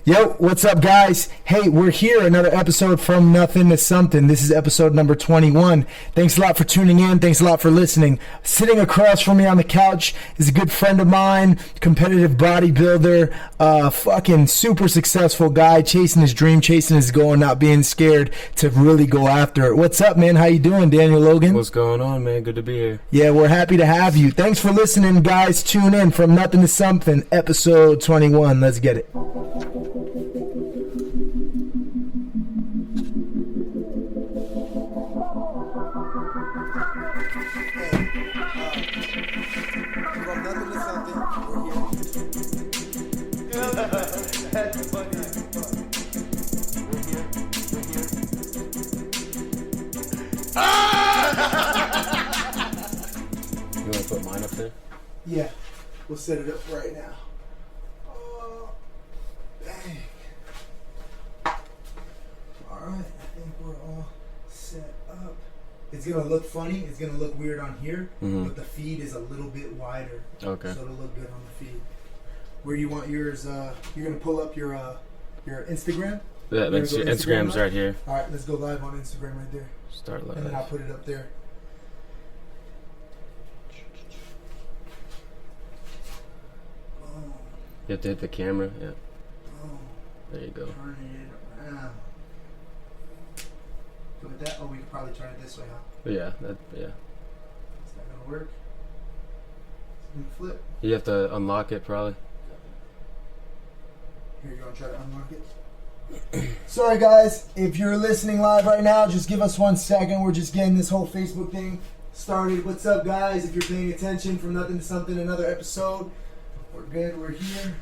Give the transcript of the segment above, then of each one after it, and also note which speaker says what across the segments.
Speaker 1: Yo, what's up, guys? Hey, we're here, another episode from Nothing to Something. This is episode number 21. Thanks a lot for tuning in. Thanks a lot for listening. Sitting across from me on the couch is a good friend of mine, competitive bodybuilder, fucking super successful guy, chasing his dream, chasing his goal, and not being scared to really go after it. What's up, man? How you doing, Daniel Logan?
Speaker 2: What's going on, man? Good to be here.
Speaker 1: Yeah, we're happy to have you. Thanks for listening, guys. Tune in from Nothing to Something, episode 21. Let's get it.
Speaker 2: You want to put mine up there?
Speaker 1: Yeah, we'll set it up right now. Dang. Alright, I think we're all set up. It's going to look funny. It's going to look weird on here, but the feed is a little bit wider.
Speaker 2: Okay.
Speaker 1: So it'll look good on the feed. Where you want yours, you're going to pull up your Instagram?
Speaker 2: Yeah, that's your Instagram's right here.
Speaker 1: Alright, let's go live on Instagram right there.
Speaker 2: Start live.
Speaker 1: And then I'll put it up there.
Speaker 2: You have to hit the camera. Yeah.
Speaker 1: Oh.
Speaker 2: There you go.
Speaker 1: Turn it around. So with that, we could probably turn it this way, huh?
Speaker 2: Yeah.
Speaker 1: Is that gonna work? It's gonna flip.
Speaker 2: You have to unlock it probably.
Speaker 1: Here, you wanna try to unlock it? Sorry guys, if you're listening live right now, just give us 1 second. We're just getting this whole Facebook thing started. What's up, guys? If you're paying attention, from Nothing to Something, another episode. We're good, we're here.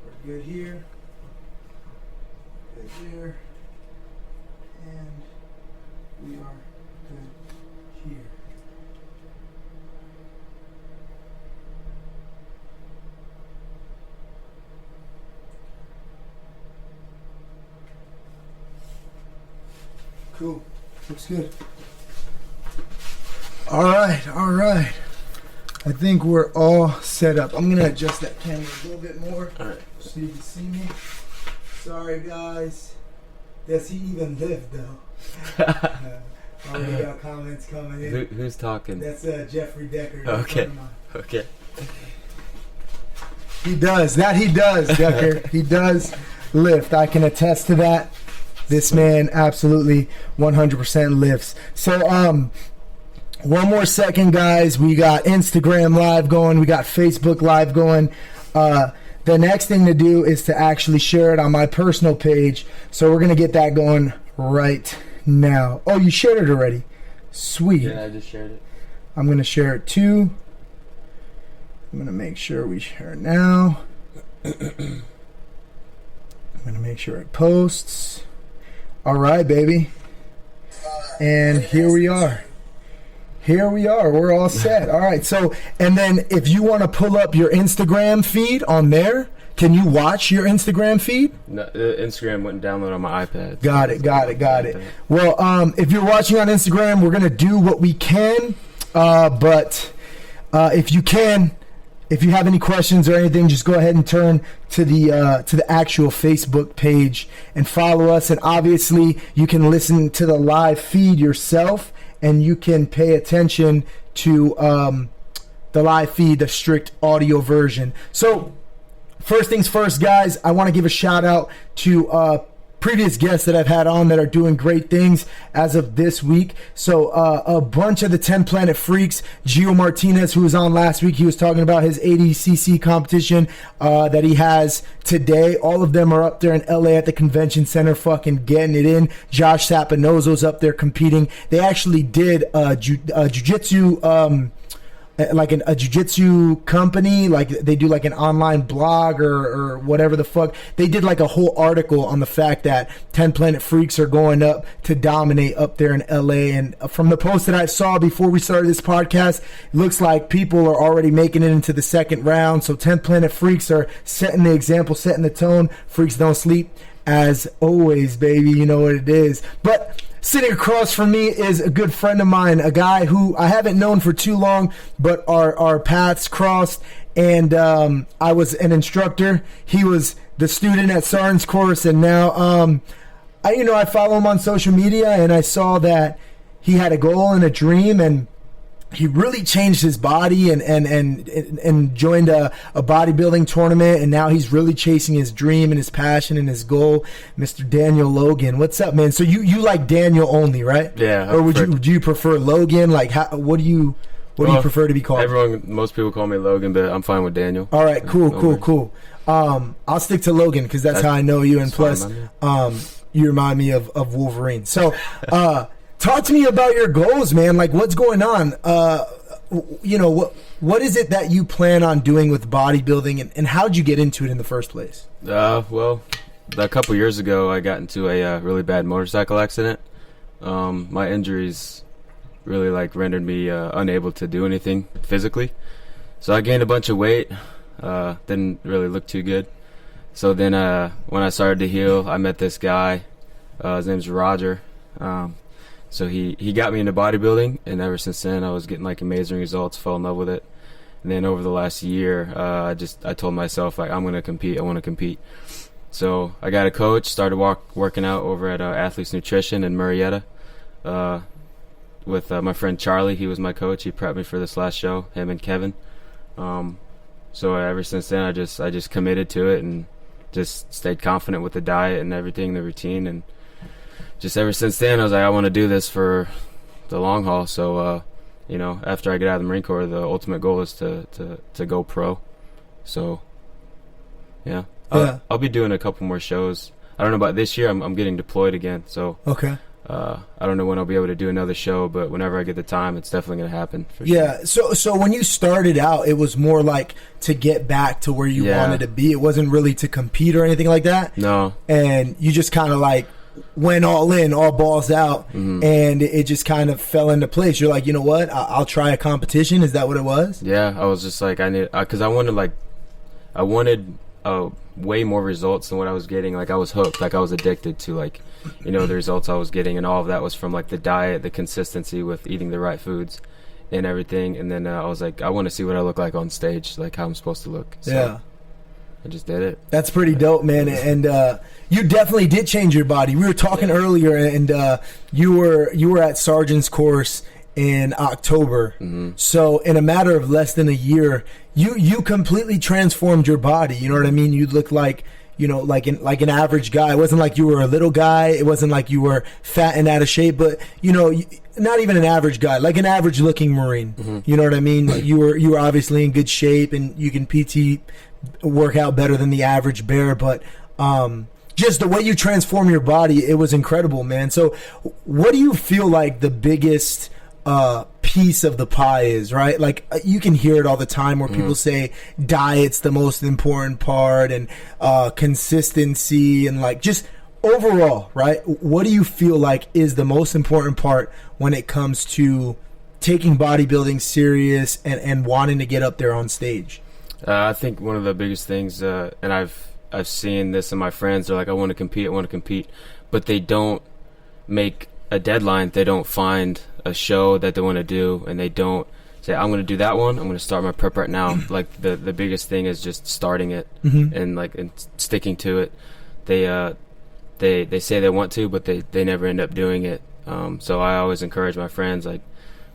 Speaker 1: We're good here. Good here. And we are good here. Cool. Looks good. All right. I think we're all set up. I'm going to adjust that camera a little bit more so you can see me. Sorry, guys. Does he even live, though? Already got comments coming in.
Speaker 2: Who's talking?
Speaker 1: That's Jeffrey Decker.
Speaker 2: Okay.
Speaker 1: He does, Decker. He does lift. I can attest to that. This man absolutely 100% lifts. So, one more second, guys. We got Instagram live going. We got Facebook live going. The next thing to do is to actually share it on my personal page. So we're going to get that going right now. Oh, you shared it already. Sweet.
Speaker 2: Yeah, I just shared it.
Speaker 1: I'm going to share it too. I'm going to make sure we share it now. I'm going to make sure it posts. All right, baby. And here we are. We're all set. All right. So, and then if you want to pull up your Instagram feed on there, can you watch your Instagram feed?
Speaker 2: No, Instagram wouldn't download on my iPad.
Speaker 1: Got it. Well, if you're watching on Instagram, we're going to do what we can. But if you have any questions or anything, just go ahead and turn to the actual Facebook page and follow us. And obviously, you can listen to the live feed yourself. And you can pay attention to the live feed, the strict audio version. So, first things first, guys, I want to give a shout out to previous guests that I've had on that are doing great things as of this week. So a bunch of the 10 Planet Freaks, Gio Martinez, who was on last week, he was talking about his 80cc competition that he has today. All of them are up there in LA at the convention center fucking getting it in. Josh Sapinozo's up there competing. They actually did jiu-jitsu like a jiu-jitsu company, like they do like an online blog or whatever the fuck. They did like a whole article on the fact that 10 Planet Freaks are going up to dominate up there in LA. And from the post that I saw before we started this podcast, it looks like people are already making it into the second round. So 10 Planet Freaks are setting the example, setting the tone. Freaks don't sleep. As always, baby, you know what it is. But Sitting across from me is a good friend of mine, a guy who I haven't known for too long, but our paths crossed, and I was an instructor. He was the student at Sarn's course, and now I follow him on social media, and I saw that he had a goal and a dream, and he really changed his body and joined a bodybuilding tournament, and now he's really chasing his dream and his passion and his goal. Mr. Daniel Logan, what's up, man? So you like Daniel only, right?
Speaker 2: Yeah.
Speaker 1: Or do you prefer Logan? Like, what do you prefer to be called?
Speaker 2: Most people call me Logan, but I'm fine with Daniel.
Speaker 1: All right, cool. I'll stick to Logan because that's how I know you, and plus, you remind me of Wolverine. So, talk to me about your goals, man. Like, what's going on? What is it that you plan on doing with bodybuilding, and how did you get into it in the first place?
Speaker 2: Well, a couple years ago, I got into a really bad motorcycle accident. My injuries really rendered me unable to do anything physically. So I gained a bunch of weight. Didn't really look too good. So then when I started to heal, I met this guy. His name's Roger. So he got me into bodybuilding, and ever since then I was getting amazing results, fell in love with it. And then over the last year, I told myself I want to compete. So I got a coach, started working out over at Athletes Nutrition in Marietta with my friend Charlie. He was my coach. He prepped me for this last show, him and Kevin. So ever since then I just committed to it and just stayed confident with the diet and everything, the routine, and just ever since then I was like, I want to do this for the long haul. So after I get out of the Marine Corps, the ultimate goal is to go pro. So yeah. I'll be doing a couple more shows. I don't know about this year. I'm getting deployed again, so
Speaker 1: okay.
Speaker 2: I don't know when I'll be able to do another show, but whenever I get the time, it's definitely going to happen.
Speaker 1: Yeah. Sure. So when you started out, it was more like to get back to where you wanted to be. It wasn't really to compete or anything like that.
Speaker 2: No.
Speaker 1: And you just kind of went all in, all balls out, and it just kind of fell into place. You're like, you know what? I'll try a competition. Is that what it was?
Speaker 2: Yeah. I was just like, because I wanted way more results than what I was getting. I was hooked. I was addicted to the results I was getting, and all of that was from the diet, the consistency with eating the right foods and everything. And then I was like, I want to see what I look like on stage, how I'm supposed to look. So
Speaker 1: yeah.
Speaker 2: I just did it.
Speaker 1: That's pretty dope, man. And you definitely did change your body. We were talking earlier, and you were at Sergeant's course in October. So in a matter of less than a year, you completely transformed your body. You know what I mean? You look like an average guy. It wasn't like you were a little guy. It wasn't like you were fat and out of shape, but not even an average guy, like an average looking Marine. You know what I mean? You were obviously in good shape, and you can PT work out better than the average bear, but just the way you transform your body, it was incredible, man. So what do you feel like the biggest piece of the pie is, right? You can hear it all the time where people say diet's the most important part, and consistency, and just overall, right? What do you feel like is the most important part when it comes to taking bodybuilding serious and wanting to get up there on stage?
Speaker 2: I think one of the biggest things, and I've seen this in my friends, they're like, I want to compete, but they don't make a deadline. They don't find a show that they want to do, and they don't say, I'm going to do that one. I'm going to start my prep right now. The biggest thing is just starting it and sticking to it. They say they want to, but they never end up doing it. So I always encourage my friends,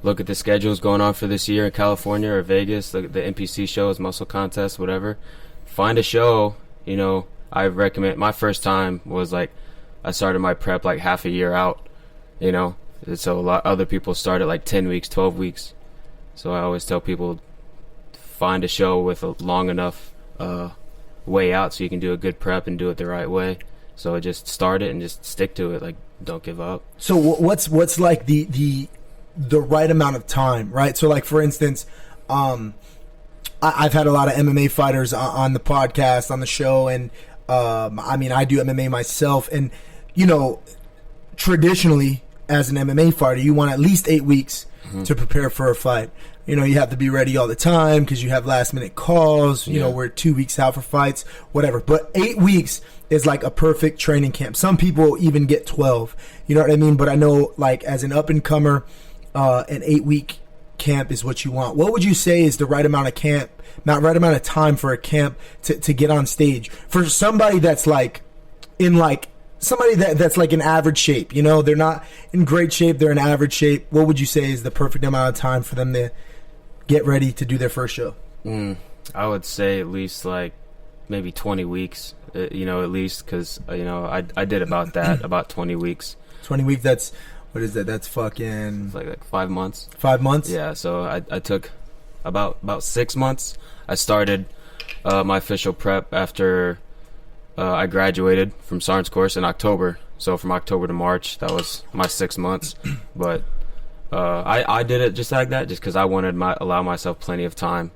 Speaker 2: look at the schedules going on for this year in California or Vegas, the NPC shows, muscle contests, whatever. Find a show. I recommend. My first time was I started my prep half a year out. So a lot other people start at 10 weeks, 12 weeks. So I always tell people, find a show with a long enough way out so you can do a good prep and do it the right way. So just start it and just stick to it. Don't give up.
Speaker 1: So what's the right amount of time, right? So for instance, I've had a lot of MMA fighters on the podcast, on the show, and I do MMA myself, and traditionally as an MMA fighter, you want at least 8 weeks to prepare for a fight. you know, you have to be ready all the time because you have last minute calls, you know, we're 2 weeks out for fights, whatever. But 8 weeks is like a perfect training camp. Some people even get 12, you know what I mean? But I know, like, as an up and comer, an 8 week camp is what you want. What would you say is the right amount of time for a camp to get on stage for somebody that's like in like somebody that's like in average shape? You know, they're not in great shape, they're in average shape. What would you say is the perfect amount of time for them to get ready to do their first show?
Speaker 2: I would say at least like maybe 20 weeks, you know, at least, because, you know, I did about that, about 20 weeks.
Speaker 1: 20 weeks, that's, what is that? That's fucking...
Speaker 2: It's like 5 months. 5
Speaker 1: months?
Speaker 2: Yeah, so I took about 6 months. I started my official prep after I graduated from Sergeant's course in October. So from October to March, that was my 6 months. But I did it just like that, just because I wanted allow myself plenty of time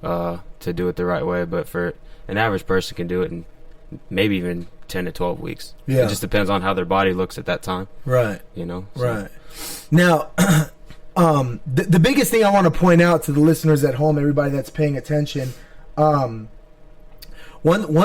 Speaker 2: to do it the right way. But for an average person can do it in maybe even 10 to 12 weeks. Yeah. It just depends on how their body looks at that time.
Speaker 1: Right.
Speaker 2: You know? So.
Speaker 1: Right. Now, the biggest thing I want to point out to the listeners at home, everybody that's paying attention, one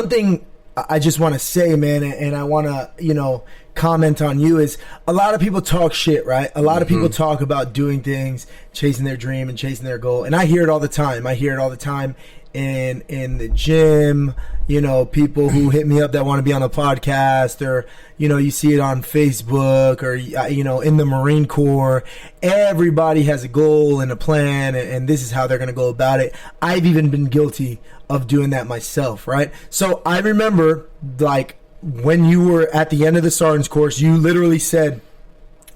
Speaker 1: thing I just want to say, man, and I want to, you know, comment on you is a lot of people talk shit, right? A lot of people talk about doing things, chasing their dream and chasing their goal. And I hear it all the time. In the gym, you know, people who hit me up that want to be on the podcast, or, you know, you see it on Facebook, or, you know, in the Marine Corps. Everybody has a goal and a plan, and this is how they're going to go about it. I've even been guilty of doing that myself, right? So I remember, like, when you were at the end of the sergeant's course, you literally said,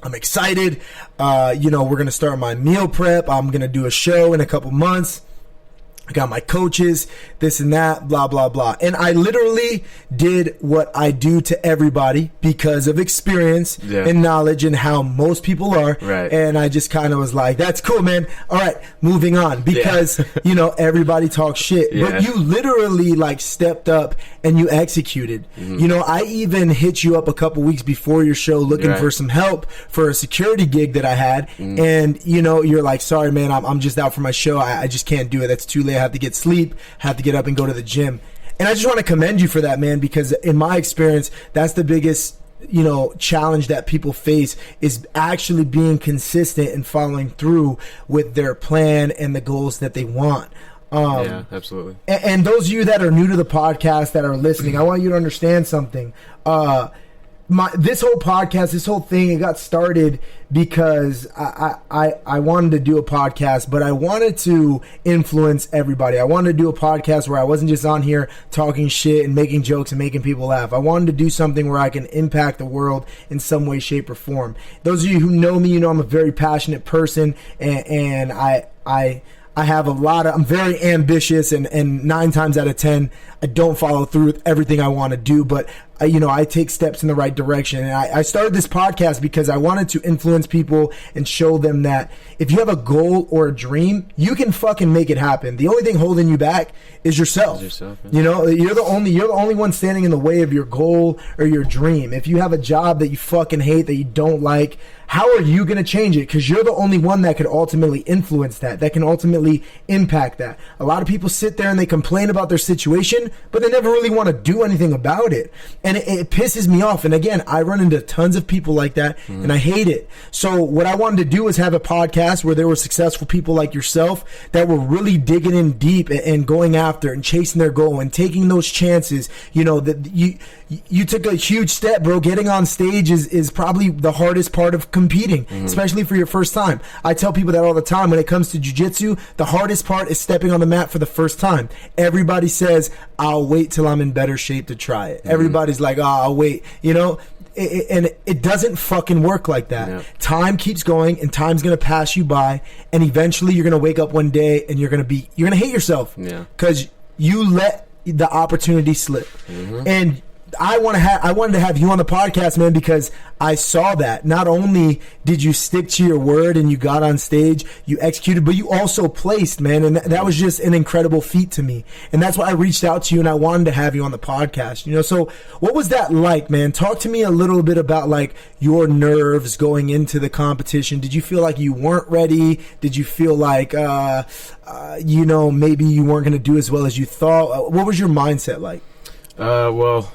Speaker 1: I'm excited, you know, we're going to start my meal prep, I'm going to do a show in a couple months, I got my coaches, this and that, blah, blah, blah. And I literally did what I do to everybody because of experience and knowledge and how most people are.
Speaker 2: Right.
Speaker 1: And I just kind of was like, that's cool, man. All right, moving on. Because, you know, everybody talks shit. But you literally, like, stepped up and you executed. You know, I even hit you up a couple weeks before your show looking for some help for a security gig that I had. And, you know, you're like, sorry, man, I'm just out for my show. I just can't do it. That's too late. I have to get sleep, have to get up and go to the gym. And I just want to commend you for that, man, because in my experience, that's the biggest, you know, challenge that people face, is actually being consistent and following through with their plan and the goals that they want.
Speaker 2: Yeah, absolutely.
Speaker 1: And those of you that are new to the podcast that are listening, I want you to understand something. This whole podcast, this whole thing, it got started because I wanted to do a podcast, but I wanted to influence everybody. I wanted to do a podcast where I wasn't just on here talking shit and making jokes and making people laugh. I wanted to do something where I can impact the world in some way, shape, or form. Those of you who know me, you know I'm a very passionate person, and I have I'm very ambitious, and 9 times out of 10, I don't follow through with everything I want to do, but you know, I take steps in the right direction. And I started this podcast because I wanted to influence people and show them that if you have a goal or a dream, you can fucking make it happen. The only thing holding you back is yourself. You know, you're the only one standing in the way of your goal or your dream. If you have a job that you fucking hate, that you don't like, how are you going to change it? Because you're the only one that could ultimately influence that can ultimately impact that. A lot of people sit there and they complain about their situation, but they never really want to do anything about it. And it pisses me off. And again, I run into tons of people like that, and I hate it. So what I wanted to do was have a podcast where there were successful people like yourself that were really digging in deep and going after and chasing their goal and taking those chances. You know, that you took a huge step, bro. Getting on stage is probably the hardest part of competing, especially for your first time. I tell people that all the time. When it comes to jiu-jitsu, the hardest part is stepping on the mat for the first time. Everybody says, I'll wait till I'm in better shape to try it. Everybody's like, oh, I'll wait, you know, and it doesn't fucking work like that. Yeah. Time keeps going, and time's going to pass you by, and eventually you're going to wake up one day and you're going to hate yourself because you let the opportunity slip. And I wanted to have you on the podcast, man, because I saw that not only did you stick to your word and you got on stage, you executed, but you also placed, man, and that was just an incredible feat to me. And that's why I reached out to you and I wanted to have you on the podcast. So what was that like, man? Talk to me a little bit about like your nerves going into the competition. Did you feel like you weren't ready? Did you feel like maybe you weren't going to do as well as you thought? What was your mindset like?
Speaker 2: Well,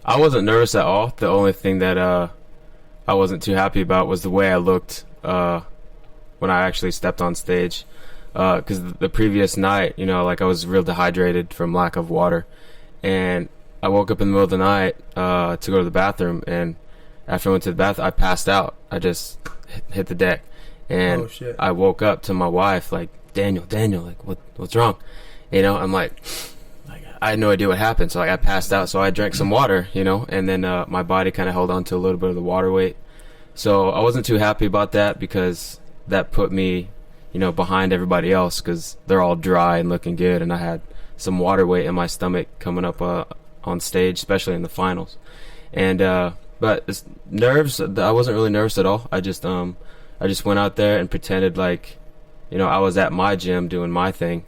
Speaker 2: I wasn't nervous at all. The only thing that I wasn't too happy about was the way I looked when I actually stepped on stage. Because the previous night, like I was real dehydrated from lack of water. And I woke up in the middle of the night to go to the bathroom. And after I went to the bathroom, I passed out. I just hit the deck. And I woke up to my wife like, Daniel, like, what's wrong? I'm like, I had no idea what happened. So like I passed out. So I drank some water, and then my body kind of held on to a little bit of the water weight. So I wasn't too happy about that because that put me, behind everybody else because they're all dry and looking good. And I had some water weight in my stomach coming up on stage, especially in the finals. And but it's nerves, I wasn't really nervous at all. I just went out there and pretended like, I was at my gym doing my thing.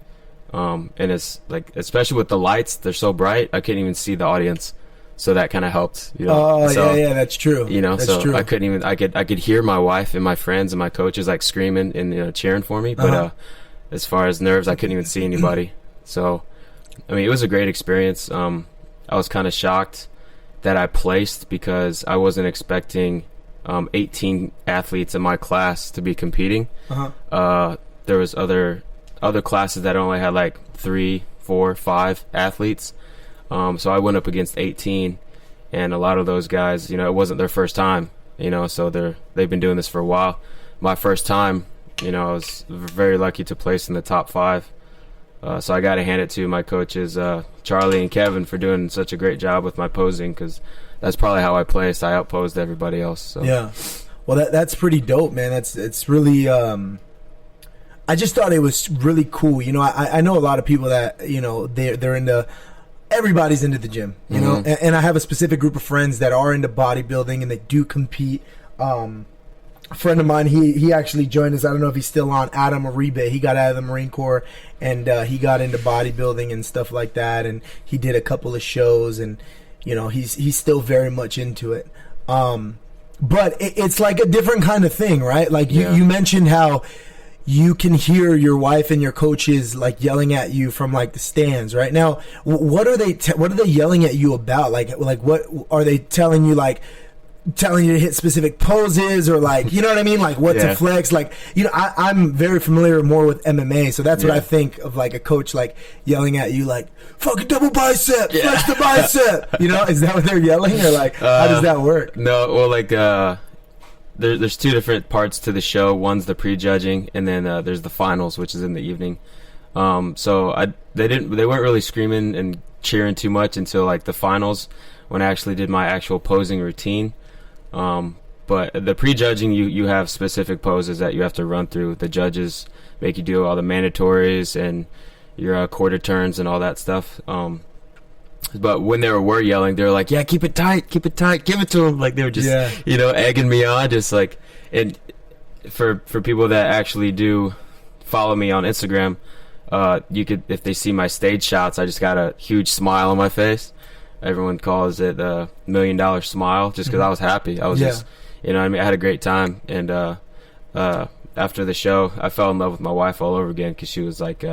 Speaker 2: And it's like, especially with the lights, they're so bright, I couldn't even see the audience. So that kind of helped,
Speaker 1: Oh, so, yeah, that's true. That's
Speaker 2: so
Speaker 1: true.
Speaker 2: I couldn't even, I could hear my wife and my friends and my coaches like screaming and cheering for me. But as far as nerves, I couldn't even see anybody. So, I mean, it was a great experience. I was kind of shocked that I placed because I wasn't expecting 18 athletes in my class to be competing. There was other classes that only had like 3, 4, 5 athletes. So I went up against 18, and a lot of those guys, it wasn't their first time, so they've been doing this for a while. My first time, I was very lucky to place in the top 5. So I got to hand it to my coaches, Charlie and Kevin, for doing such a great job with my posing, because that's probably how I placed. I outposed everybody else. So. Yeah.
Speaker 1: Well, that's pretty dope, man. It's really I just thought it was really cool. I know a lot of people that, they're into, everybody's into the gym, know, and I have a specific group of friends that are into bodybuilding and they do compete. A friend of mine, he actually joined us. I don't know if he's still on, Adam Aribe. He got out of the Marine Corps and he got into bodybuilding and stuff like that. And he did a couple of shows and, he's still very much into it. But it's like a different kind of thing, right? Like you mentioned how you can hear your wife and your coaches like yelling at you from like the stands right now. What are they yelling at you about? Like what are they telling you, like telling you to hit specific poses or like, you know what I mean? Like what to flex? Like, I'm very familiar more with MMA. So that's what I think of, like a coach, like yelling at you, like fucking double bicep, flex the bicep, is that what they're yelling, or like, how does that work?
Speaker 2: No, well, like, there's 2 different parts to the show. One's the prejudging, and then there's the finals, which is in the evening. So they weren't really screaming and cheering too much until like the finals, when I actually did my actual posing routine. But the prejudging, you have specific poses that you have to run through. The judges make you do all the mandatories and your quarter turns and all that stuff. But when they were yelling, they were like, yeah, keep it tight, give it to them. Like they were just, egging me on, just like, and for people that actually do follow me on Instagram, you could, if they see my stage shots, I just got a huge smile on my face. Everyone calls it a $1 million smile, just because I was happy. I was just, I had a great time. And after the show, I fell in love with my wife all over again, because she was like,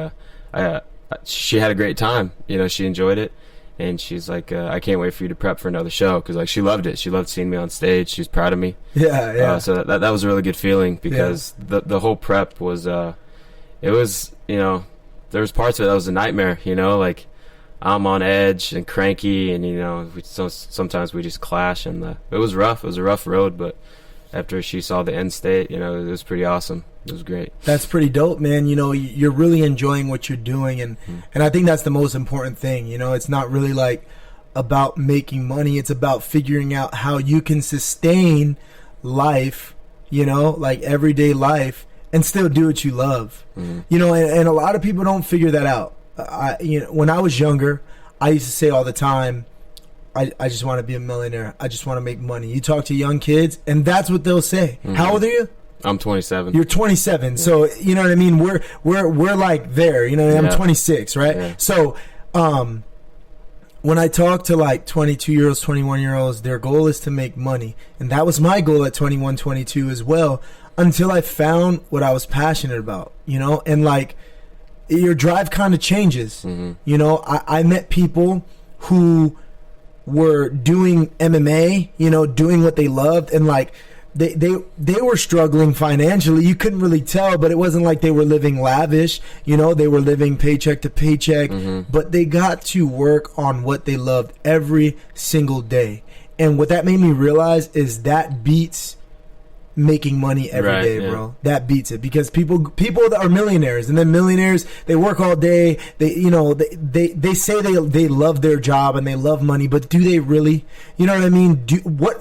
Speaker 2: she had a great time. She enjoyed it. And she's like, I can't wait for you to prep for another show, because like she loved it. She loved seeing me on stage. She was proud of me. So that was a really good feeling, because the whole prep was, it was, there was parts of it that was a nightmare. Like I'm on edge and cranky, and sometimes we just clash, and it was rough. It was a rough road, but after she saw the end state, it was pretty awesome. It was great. That's
Speaker 1: pretty dope, man. You're really enjoying what you're doing, and I think that's the most important thing. It's not really like about making money. It's about figuring out how you can sustain life, like everyday life, and still do what you love. And a lot of people don't figure that out. When I was younger, I used to say all the time, I just want to be a millionaire. I just want to make money. You talk to young kids, and that's what they'll say. Mm-hmm. How old are you?
Speaker 2: I'm 27.
Speaker 1: You're 27. Yeah. So, you know what I mean? We're like there, you know what I mean? I'm 26, right? Yeah. So, when I talk to like 22-year-olds, 21-year-olds, their goal is to make money. And that was my goal at 21, 22 as well, until I found what I was passionate about, you know? And like, your drive kind of changes. Mm-hmm. You know, I met people who were doing MMA, you know, doing what they loved, and like, they were struggling financially. You couldn't really tell, but it wasn't like they were living lavish. You know, they were living paycheck to paycheck, mm-hmm. but they got to work on what they loved every single day. And what that made me realize is that beats making money every day, bro. That beats it, because people that are millionaires, and then millionaires, they work all day. They, you know, they say they love their job and they love money, but do they really? You know what I mean? What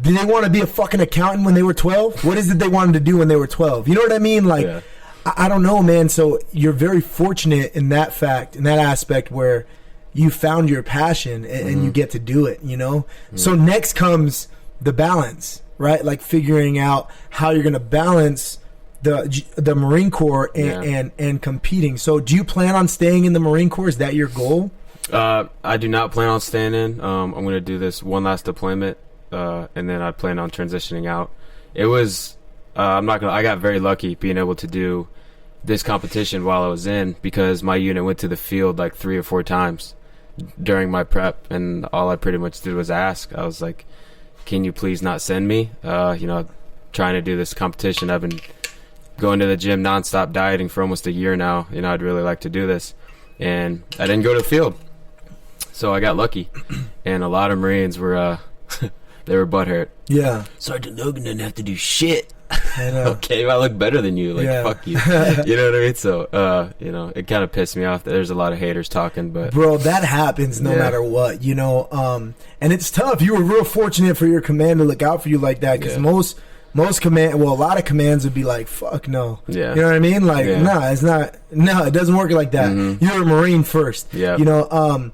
Speaker 1: did they want to be a fucking accountant when they were 12? What is it they wanted to do when they were 12? You know what I mean? Like, yeah. I don't know, man. So you're very fortunate in that fact, in that aspect, where you found your passion and mm-hmm. you get to do it, you know? Mm-hmm. So next comes the balance, right? Like figuring out how you're going to balance the Marine Corps and competing. So do you plan on staying in the Marine Corps? Is that your goal?
Speaker 2: I do not plan on staying in. I'm going to do this one last deployment. And then I plan on transitioning out. It was, I got very lucky being able to do this competition while I was in, because my unit went to the field like 3 or 4 times during my prep, and all I pretty much did was ask. I was like, can you please not send me? You know, trying to do this competition. I've been going to the gym nonstop, dieting for almost a year now. You know, I'd really like to do this. And I didn't go to the field. So I got lucky. And a lot of Marines were, they were butthurt.
Speaker 1: Yeah.
Speaker 2: Sergeant Logan didn't have to do shit.
Speaker 1: I know.
Speaker 2: Okay, well, I look better than you. Like, fuck you. You know what I mean? So, you know, it kind of pissed me off. There's a lot of haters talking, but... Bro,
Speaker 1: that happens no matter what, you know? And it's tough. You were real fortunate for your command to look out for you like that, because most command... Well, a lot of commands would be like, fuck no.
Speaker 2: Yeah.
Speaker 1: You know what I mean? Like, nah, it's not... No, it doesn't work like that. Mm-hmm. You're a Marine first.
Speaker 2: Yeah.
Speaker 1: You know,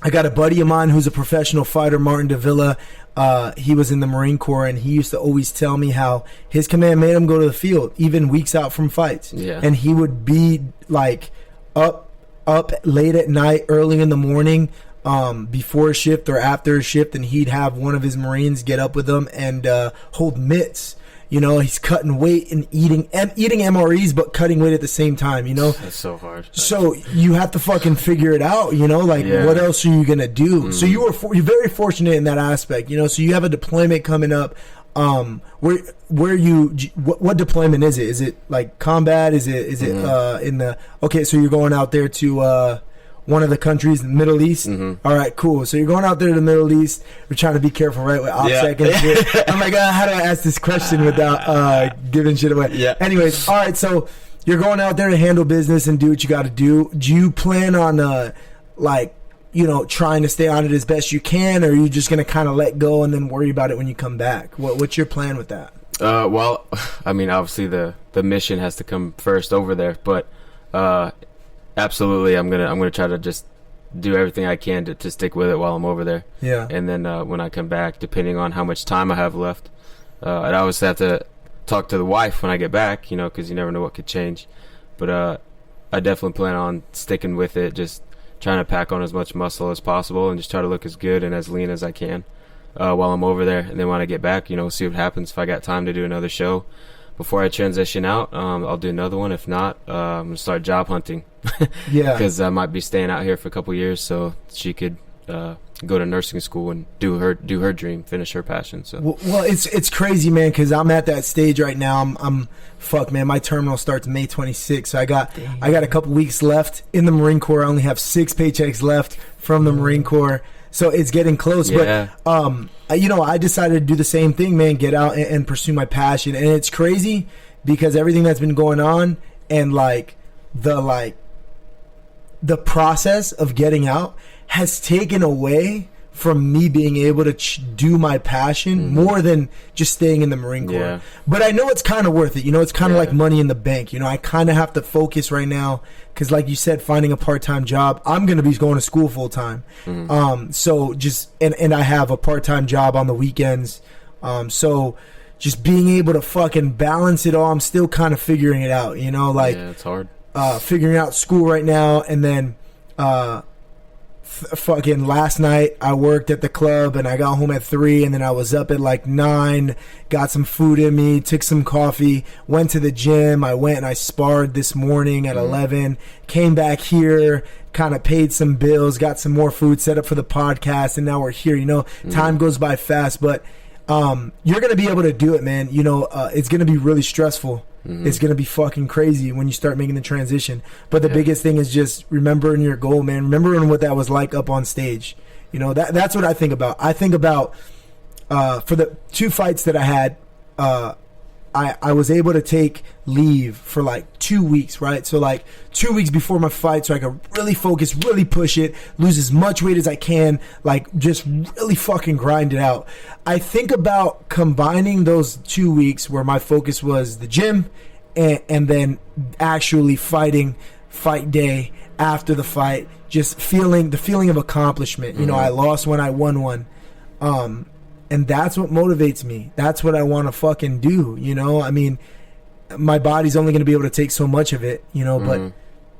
Speaker 1: I got a buddy of mine who's a professional fighter, Martin Davila. He was in the Marine Corps, and he used to always tell me how his command made him go to the field, even weeks out from fights.
Speaker 2: Yeah.
Speaker 1: And he would be like up late at night, early in the morning, before a shift or after a shift, and he'd have one of his Marines get up with him and hold mitts. You know, he's cutting weight and eating MREs, but cutting weight at the same time, you know?
Speaker 2: That's so hard.
Speaker 1: So you have to fucking figure it out, you know? Like, what else are you going to do? Mm. So you're very fortunate in that aspect, you know? So you have a deployment coming up. What deployment is it? Is it like combat? Is it in the... Okay, so you're going out there to... one of the countries in the Middle East. Mm-hmm. All right, cool. So you're going out there to the Middle East. We're trying to be careful, right, with OPSEC and shit. I'm like, how do I ask this question without giving shit away?
Speaker 2: Yeah.
Speaker 1: Anyways, all right, so you're going out there to handle business and do what you got to do. Do you plan on, like, you know, trying to stay on it as best you can, or are you just going to kind of let go and then worry about it when you come back? What's your plan with that?
Speaker 2: Well, I mean, obviously the mission has to come first over there, but... absolutely, I'm gonna try to just do everything I can to stick with it while I'm over there.
Speaker 1: Yeah.
Speaker 2: And then when I come back, depending on how much time I have left, I'd always have to talk to the wife when I get back, you know, because you never know what could change. But I definitely plan on sticking with it, just trying to pack on as much muscle as possible and just try to look as good and as lean as I can while I'm over there. And then when I get back, you know, see what happens. If I got time to do another show before I transition out, I'll do another one. If not, I'm going to start job hunting.
Speaker 1: Yeah.
Speaker 2: Because I might be staying out here for a couple years, so she could go to nursing school and do her dream, finish her passion. So
Speaker 1: well, it's crazy, man, because I'm at that stage right now. I'm fuck, man. My terminal starts May 26th, so I got a couple weeks left in the Marine Corps. I only have 6 paychecks left from the Marine Corps, so it's getting close.
Speaker 2: Yeah.
Speaker 1: But you know, I decided to do the same thing, man. Get out and pursue my passion, and it's crazy because everything that's been going on and the process of getting out has taken away from me being able to do my passion more than just staying in the Marine Corps.
Speaker 2: Yeah.
Speaker 1: But I know it's kind of worth it. You know, it's kind of like money in the bank. You know, I kind of have to focus right now because, like you said, finding a part-time job. I'm going to be going to school full-time. So just and I have a part-time job on the weekends. So just being able to fucking balance it all, I'm still kind of figuring it out. You know, like
Speaker 2: it's hard.
Speaker 1: Figuring out school right now, and then fucking last night I worked at the club and I got home at 3, and then I was up at like 9, got some food in me, took some coffee, went to the gym. I went and I sparred this morning at 11, came back here, kind of paid some bills, got some more food, set up for the podcast, and now we're here. You know, time goes by fast, but you're gonna be able to do it, man. You know, it's gonna be really stressful. It's gonna be fucking crazy when you start making the transition. But the biggest thing is just remembering your goal, man. Remembering what that was like up on stage. You know, that's what I think about. I think about for the 2 fights that I had, I was able to take leave for like 2 weeks, right? So like 2 weeks before my fight, so I could really focus, really push it, lose as much weight as I can, like just really fucking grind it out. I think about combining those 2 weeks where my focus was the gym and then actually fighting fight day after the fight, just feeling the feeling of accomplishment. You know, I lost one, I won one. And that's what motivates me. That's what I want to fucking do, you know? I mean, my body's only going to be able to take so much of it, you know, but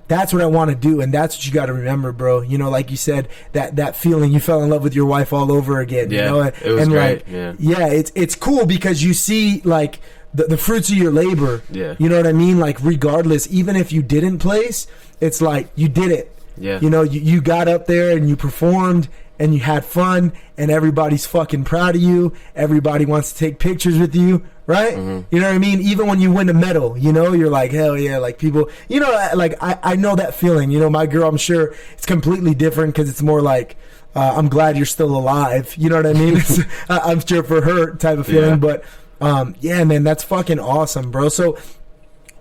Speaker 1: that's what I want to do, and that's what you got to remember, bro. You know, like you said, that feeling you fell in love with your wife all over again, you know?
Speaker 2: It was
Speaker 1: and
Speaker 2: great.
Speaker 1: Like, it's cool because you see, like, the fruits of your labor.
Speaker 2: Yeah.
Speaker 1: You know what I mean? Like, regardless, even if you didn't place, it's like you did it.
Speaker 2: Yeah.
Speaker 1: You know, you got up there and you performed and you had fun and everybody's fucking proud of you. Everybody wants to take pictures with you, right? You know what I mean? Even when you win a medal, you know, you're like, hell yeah, like people, you know, like I know that feeling. You know, my girl, I'm sure it's completely different because it's more like, I'm glad you're still alive. You know what I mean? It's, I'm sure for her type of feeling, but yeah, man, that's fucking awesome, bro. So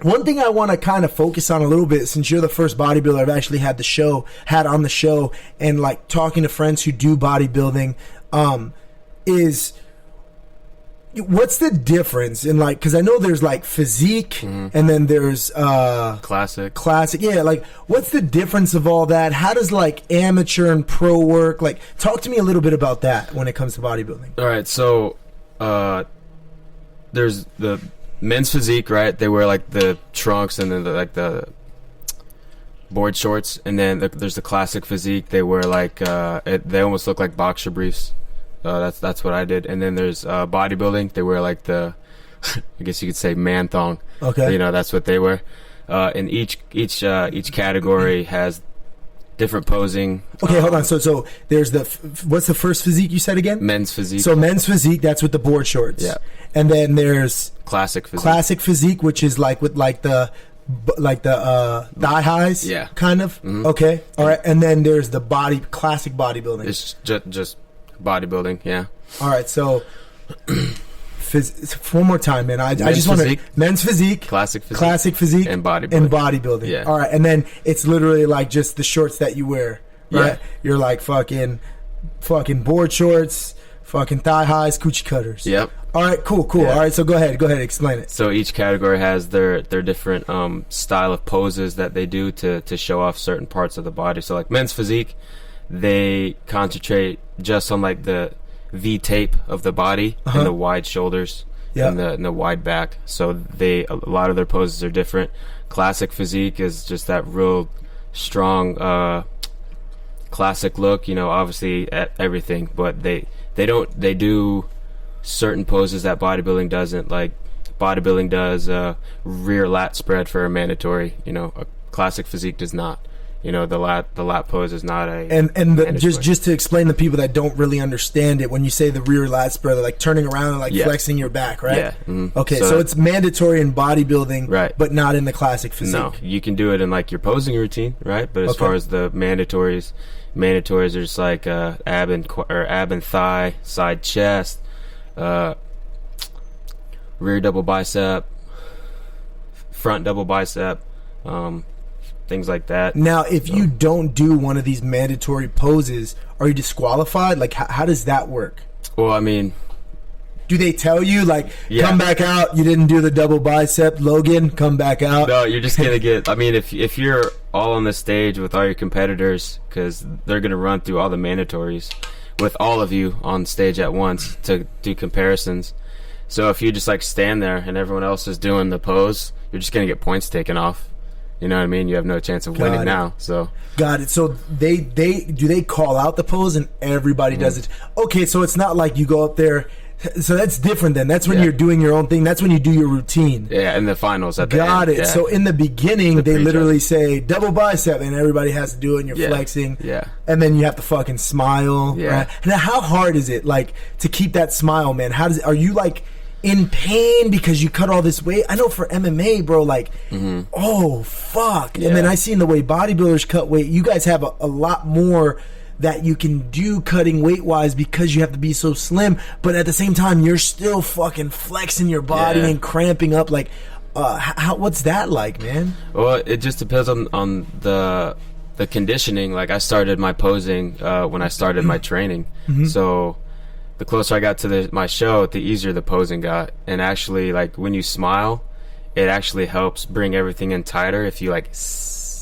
Speaker 1: one thing I want to kind of focus on a little bit, since you're the first bodybuilder I've actually had on the show, and like talking to friends who do bodybuilding, is what's the difference in, like, because I know there's like physique and then there's
Speaker 2: classic.
Speaker 1: Yeah, like what's the difference of all that? How does like amateur and pro work? Like, talk to me a little bit about that when it comes to bodybuilding.
Speaker 2: All right, so there's the men's physique, right? They wear like the trunks and then the board shorts, and then there's the classic physique. They wear like they almost look like boxer briefs. That's what I did. And then there's bodybuilding. They wear like the I guess you could say man thong. Okay. You know, that's what they wear. And each category has different posing.
Speaker 1: Okay, hold on. So there's what's the first physique you said again?
Speaker 2: Men's physique.
Speaker 1: So men's physique, that's with the board shorts.
Speaker 2: Yeah.
Speaker 1: And then there's
Speaker 2: classic physique.
Speaker 1: Classic physique, which is like with like the thigh highs.
Speaker 2: Yeah.
Speaker 1: Kind of. Okay. All right. And then there's the classic bodybuilding.
Speaker 2: It's just bodybuilding. Yeah.
Speaker 1: All right. So one more time, man. I just want to men's physique, classic physique,
Speaker 2: and bodybuilding.
Speaker 1: Yeah. All right, and then it's literally like just the shorts that you wear, right? Yeah. You're like fucking board shorts, fucking thigh highs, coochie cutters.
Speaker 2: Yep.
Speaker 1: All right, cool. Yeah. All right, so go ahead, explain it.
Speaker 2: So each category has their different style of poses that they do to show off certain parts of the body. So like men's physique, they concentrate just on like the V tape of the body and the wide shoulders and the wide back. So a lot of their poses are different. Classic physique is just that real strong classic look, you know, obviously at everything, but they do certain poses that bodybuilding doesn't. Like bodybuilding does rear lat spread for a mandatory, you know, a classic physique does not. You know, the lat pose is not a
Speaker 1: just to explain to people that don't really understand it, when you say the rear lat spread, like turning around and like flexing your back, right?
Speaker 2: Yeah. Mm-hmm.
Speaker 1: Okay, so it's mandatory in bodybuilding,
Speaker 2: right?
Speaker 1: But not in the classic physique.
Speaker 2: No, you can do it in like your posing routine, right? But as far as the mandatories are just like ab and thigh, side chest, rear double bicep, front double bicep. things like that.
Speaker 1: Now, if you don't do one of these mandatory poses, are you disqualified? Like, how does that work?
Speaker 2: Well, I mean,
Speaker 1: do they tell you, like,
Speaker 2: yeah.
Speaker 1: come back out, you didn't do the double bicep, Logan, come back out?
Speaker 2: No, you're just going to get, I mean, if you're all on the stage with all your competitors, because they're going to run through all the mandatories with all of you on stage at once to do comparisons. So if you just, like, stand there and everyone else is doing the pose, you're just going to get points taken off. You know what I mean? You have no chance of winning now. So
Speaker 1: got it. So they call out the pose and everybody does it. Okay, so it's not like you go up there. So that's different then. That's when you're doing your own thing. That's when you do your routine.
Speaker 2: Yeah, in the finals at the end.
Speaker 1: Got it.
Speaker 2: Yeah.
Speaker 1: So in the beginning, they literally say double bicep and everybody has to do it and you're flexing.
Speaker 2: Yeah.
Speaker 1: And then you have to fucking smile.
Speaker 2: Yeah.
Speaker 1: Right? And how hard is it, like, to keep that smile, man? Are you, like, in pain because you cut all this weight? I know for MMA, bro, like, oh, fuck.
Speaker 2: Yeah.
Speaker 1: And then I seen the way bodybuilders cut weight. You guys have a lot more that you can do cutting weight-wise because you have to be so slim. But at the same time, you're still fucking flexing your body and cramping up. Like, what's that like, man?
Speaker 2: Well, it just depends on the conditioning. Like, I started my posing when I started my training. So the closer I got to my show, the easier the posing got. And actually, like, when you smile, it actually helps bring everything in tighter. If you, like,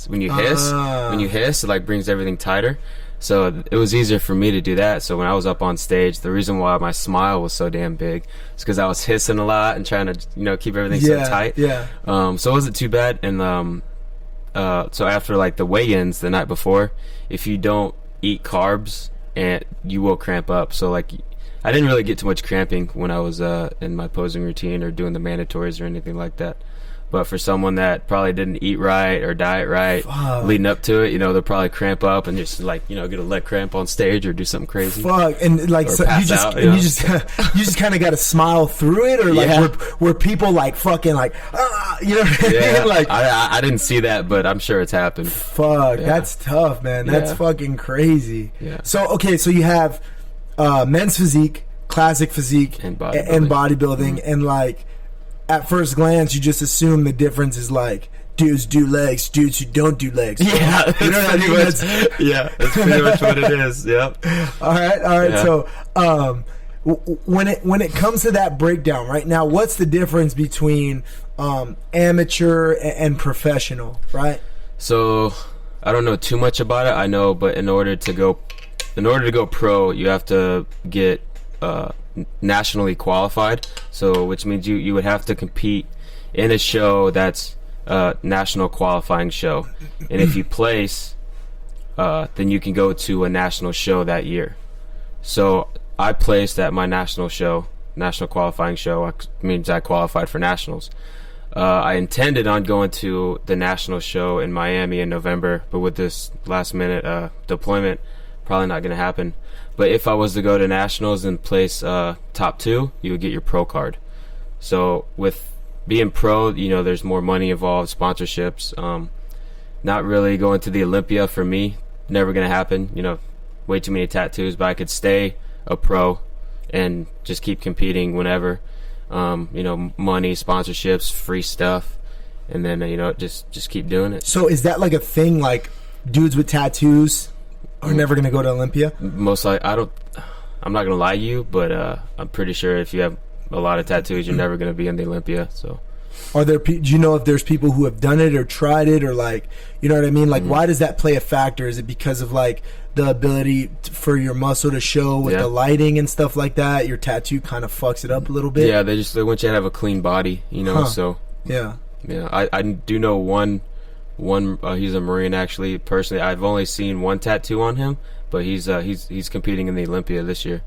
Speaker 2: when you hiss, it, like, brings everything tighter. So it was easier for me to do that. So when I was up on stage, the reason why my smile was so damn big is because I was hissing a lot and trying to, keep everything so tight.
Speaker 1: Yeah.
Speaker 2: So it wasn't too bad. And so after, like, the weigh-ins the night before, if you don't eat carbs, and you will cramp up. So, like, I didn't really get too much cramping when I was in my posing routine or doing the mandatories or anything like that. But for someone that probably didn't eat right or diet right leading up to it, they'll probably cramp up and just, like, get a leg cramp on stage or do something crazy.
Speaker 1: Fuck. And, like, so you just kind of got to smile through it, or, like, were people, like, fucking, like, you know what I mean? Like,
Speaker 2: I didn't see that, but I'm sure it's happened.
Speaker 1: Fuck, that's tough, man. That's fucking crazy.
Speaker 2: Yeah.
Speaker 1: So, okay, so you have men's physique, classic physique, and bodybuilding, and, like, at first glance, you just assume the difference is, like, dudes do legs, dudes who don't do legs.
Speaker 2: Yeah,
Speaker 1: you know what I mean?
Speaker 2: That's pretty much what it is. Yep.
Speaker 1: All right. Yeah. So, when it comes to that breakdown right now, what's the difference between amateur and professional? Right.
Speaker 2: So I don't know too much about it. I know, but in order to go pro, you have to get nationally qualified, so which means you would have to compete in a show that's a national qualifying show, and if you place, then you can go to a national show that year. So I placed at my national qualifying show, means I qualified for nationals. I intended on going to the national show in Miami in November, but with this last minute deployment, probably not going to happen. But if I was to go to nationals and place top 2, you would get your pro card. So with being pro, there's more money involved, sponsorships. Not really going to the Olympia for me. Never going to happen. Way too many tattoos. But I could stay a pro and just keep competing whenever. Money, sponsorships, free stuff, and then just keep doing it.
Speaker 1: So is that like a thing? Like, dudes with tattoos are never going to go to Olympia?
Speaker 2: Most likely, I'm not going to lie to you, but I'm pretty sure if you have a lot of tattoos, you're never going to be in the Olympia. So, do
Speaker 1: you know if there's people who have done it or tried it, or, like, you know what I mean? Like, why does that play a factor? Is it because of, like, the ability for your muscle to show with the lighting and stuff like that? Your tattoo kind of fucks it up a little bit.
Speaker 2: Yeah, they want you to have a clean body, So
Speaker 1: yeah.
Speaker 2: I do know one. He's a Marine, actually. Personally, I've only seen one tattoo on him, but he's competing in the Olympia this year.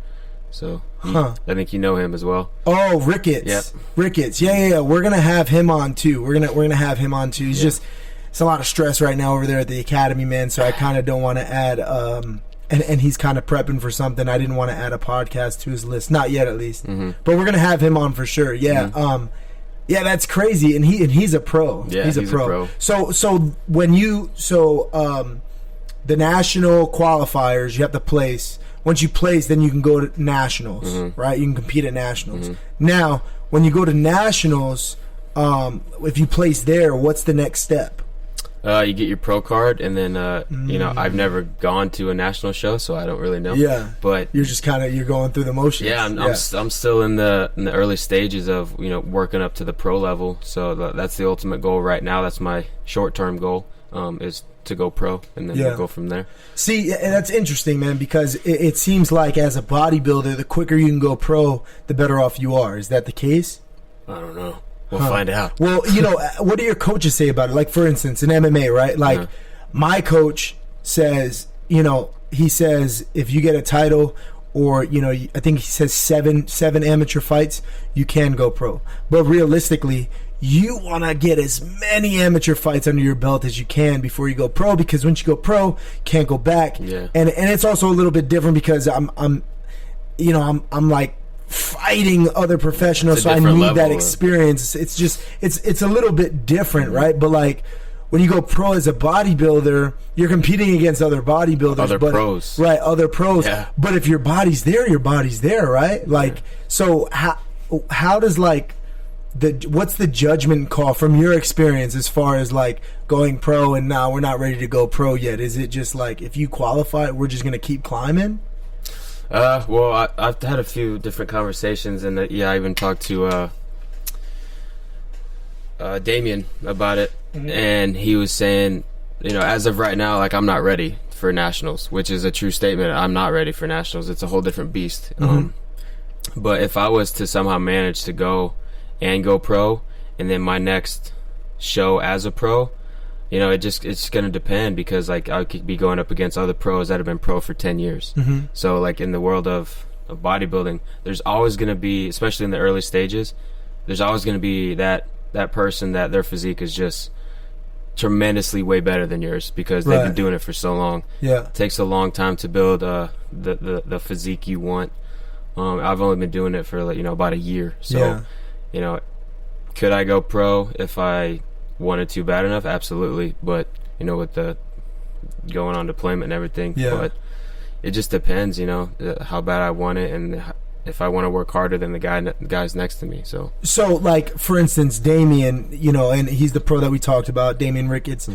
Speaker 2: So I think you know him as well.
Speaker 1: Oh, Ricketts.
Speaker 2: Yep.
Speaker 1: Ricketts. Yeah. We're gonna have him on too. We're gonna have him on too. He's just, it's a lot of stress right now over there at the academy, man. So I kind of don't want to add. And he's kind of prepping for something. I didn't want to add a podcast to his list, not yet at least. But we're gonna have him on for sure. Yeah. Yeah, that's crazy, and he's a pro.
Speaker 2: Yeah, he's a pro.
Speaker 1: So when the national qualifiers, you have to place. Once you place, then you can go to nationals, right? You can compete at nationals. Now, when you go to nationals, if you place there, what's the next step?
Speaker 2: You get your pro card, and then I've never gone to a national show, so I don't really know.
Speaker 1: Yeah,
Speaker 2: but
Speaker 1: you're just you're going through the motions.
Speaker 2: Yeah, I'm still in the early stages of working up to the pro level. So that's the ultimate goal right now. That's my short term goal, is to go pro, and then we'll go from there.
Speaker 1: See, and that's interesting, man, because it seems like as a bodybuilder, the quicker you can go pro, the better off you are. Is that the case?
Speaker 2: I don't know. We'll find out.
Speaker 1: Well, what do your coaches say about it? Like, for instance, in MMA, right? Like, my coach says, he says if you get a title or, I think he says seven amateur fights, you can go pro. But realistically, you want to get as many amateur fights under your belt as you can before you go pro, because once you go pro, you can't go back.
Speaker 2: Yeah.
Speaker 1: And it's also a little bit different because I'm like fighting other professionals, so I need that experience. It's just it's a little bit different, right? But like when you go pro as a bodybuilder, you're competing against other bodybuilders,
Speaker 2: pros,
Speaker 1: right? Other pros.
Speaker 2: Yeah.
Speaker 1: But if your body's there, right? Like, so how does like what's the judgment call from your experience as far as like going pro and now we're not ready to go pro yet? Is it just like if you qualify, we're just gonna keep climbing?
Speaker 2: Well, I've had a few different conversations, and I even talked to Damien about it, and he was saying, as of right now, like, I'm not ready for nationals, which is a true statement. I'm not ready for nationals. It's a whole different beast. But if I was to somehow manage to go pro, and then my next show as a pro, it's going to depend, because like I could be going up against other pros that have been pro for 10 years. So like in the world of bodybuilding, there's always going to be, especially in the early stages, there's always going to be that person that their physique is just tremendously way better than yours, because they've been doing it for so long. Yeah, it takes a long time to build the physique you want. I've only been doing it for like about a year, so could I go pro if I wanted to bad enough? Absolutely. But with the going on deployment and everything, but it just depends, how bad I want it, and if I want to work harder than the guys next to me. So like, for instance, Damien,
Speaker 1: and he's the pro that we talked about, Damien Ricketts.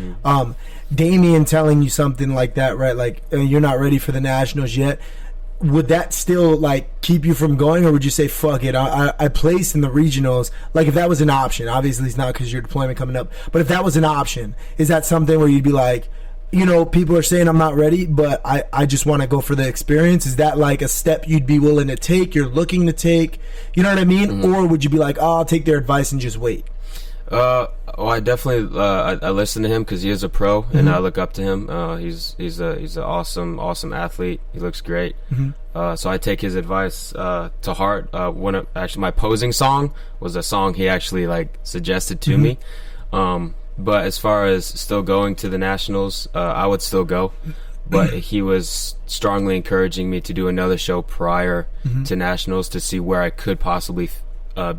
Speaker 1: Damien telling you something like that, right? Like, you're not ready for the nationals yet. Would that still like keep you from going, or would you say fuck it, I place in the regionals? Like, if that was an option, obviously it's not because your deployment coming up, but if that was an option, is that something where you'd be like, people are saying I'm not ready, but I just want to go for the experience? Is that like a step you'd be willing to take, you're looking to take, you know what I mean? Or would you be like, I'll take their advice and just wait?
Speaker 2: I definitely I listen to him because he is a pro, and I look up to him. He's an awesome athlete. He looks great. So I take his advice to heart. Actually, my posing song was a song he actually like suggested to me. But as far as still going to the nationals, I would still go. But he was strongly encouraging me to do another show prior to nationals to see where I could possibly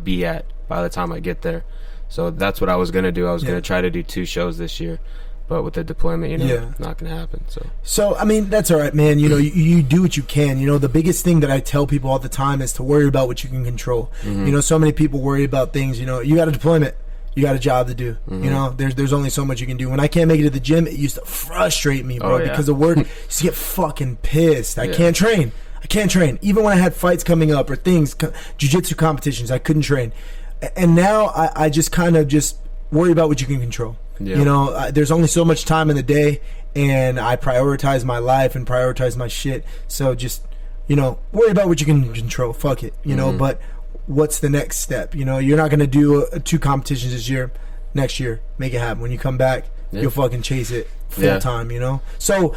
Speaker 2: be at by the time I get there. So that's what I was going to do. I was going to try to do 2 shows this year, but with the deployment, not going to happen. So
Speaker 1: I mean, that's all right, man. You do what you can. The biggest thing that I tell people all the time is to worry about what you can control. So many people worry about things, you got a deployment, you got a job to do. There's only so much you can do. When I can't make it to the gym, it used to frustrate me, bro, because of work. I used to get fucking pissed. I can't train. Even when I had fights coming up or things, jiu-jitsu competitions, I couldn't train. And now I just kind of just worry about what you can control. There's only so much time in the day, and I prioritize my life and prioritize my shit. So just, worry about what you can control. Fuck it, but what's the next step? You're not going to do 2 competitions this year. Next year, make it happen. When you come back, you'll fucking chase it full time, So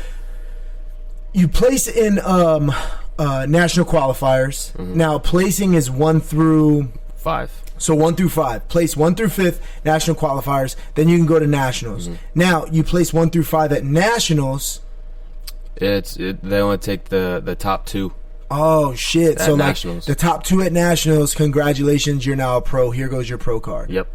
Speaker 1: you place in national qualifiers. Now, placing is 1 through
Speaker 2: 5.
Speaker 1: So 1 through 5, place 1 through 5th, national qualifiers. Then you can go to nationals. Now you place 1 through 5 at nationals. They
Speaker 2: only take the top 2.
Speaker 1: Oh shit! So
Speaker 2: nationals.
Speaker 1: Like the top 2 at nationals. Congratulations, you're now a pro. Here goes your pro card.
Speaker 2: Yep.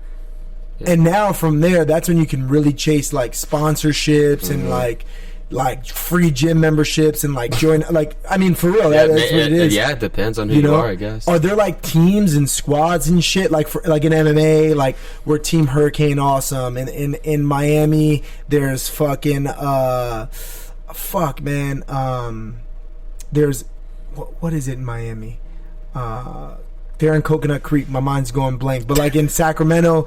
Speaker 1: And now from there, that's when you can really chase like sponsorships and like, like free gym memberships and like join, like, I mean, for real, that's what it is.
Speaker 2: Yeah, it depends on who you are, I guess.
Speaker 1: Are there like teams and squads and shit, like for like in MMA, like we're Team Hurricane Awesome, and in Miami there's fucking fuck man, there's what is it in Miami? They're in Coconut Creek. My mind's going blank. But like in Sacramento,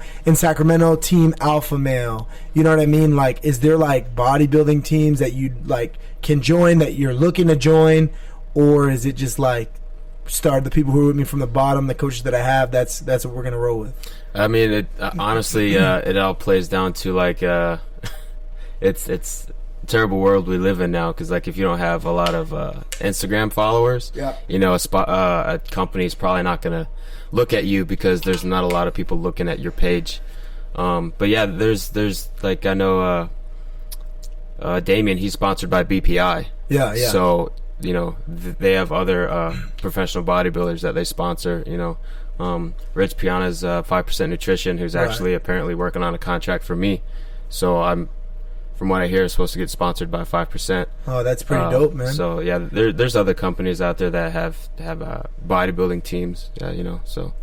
Speaker 1: Team Alpha Male. You know what I mean? Like, is there like bodybuilding teams that you like can join, that you're looking to join, or is it just like start the people who are with me from the bottom, the coaches that I have? That's what we're gonna roll with.
Speaker 2: I mean, it honestly, it all plays down to like it's a terrible world we live in now, because like if you don't have a lot of Instagram followers, you know, a company's probably not gonna look at you because there's not a lot of people looking at your page. But yeah, there's like, I know Damien, he's sponsored by BPI.
Speaker 1: Yeah.
Speaker 2: So you know, they have other professional bodybuilders that they sponsor. You know, Rich Piana's 5% Nutrition, who's actually apparently working on a contract for me. So I'm, from what I hear, is supposed to get sponsored by 5%.
Speaker 1: Oh, that's pretty dope, man.
Speaker 2: So yeah, there's other companies out there that have bodybuilding teams. You know, so.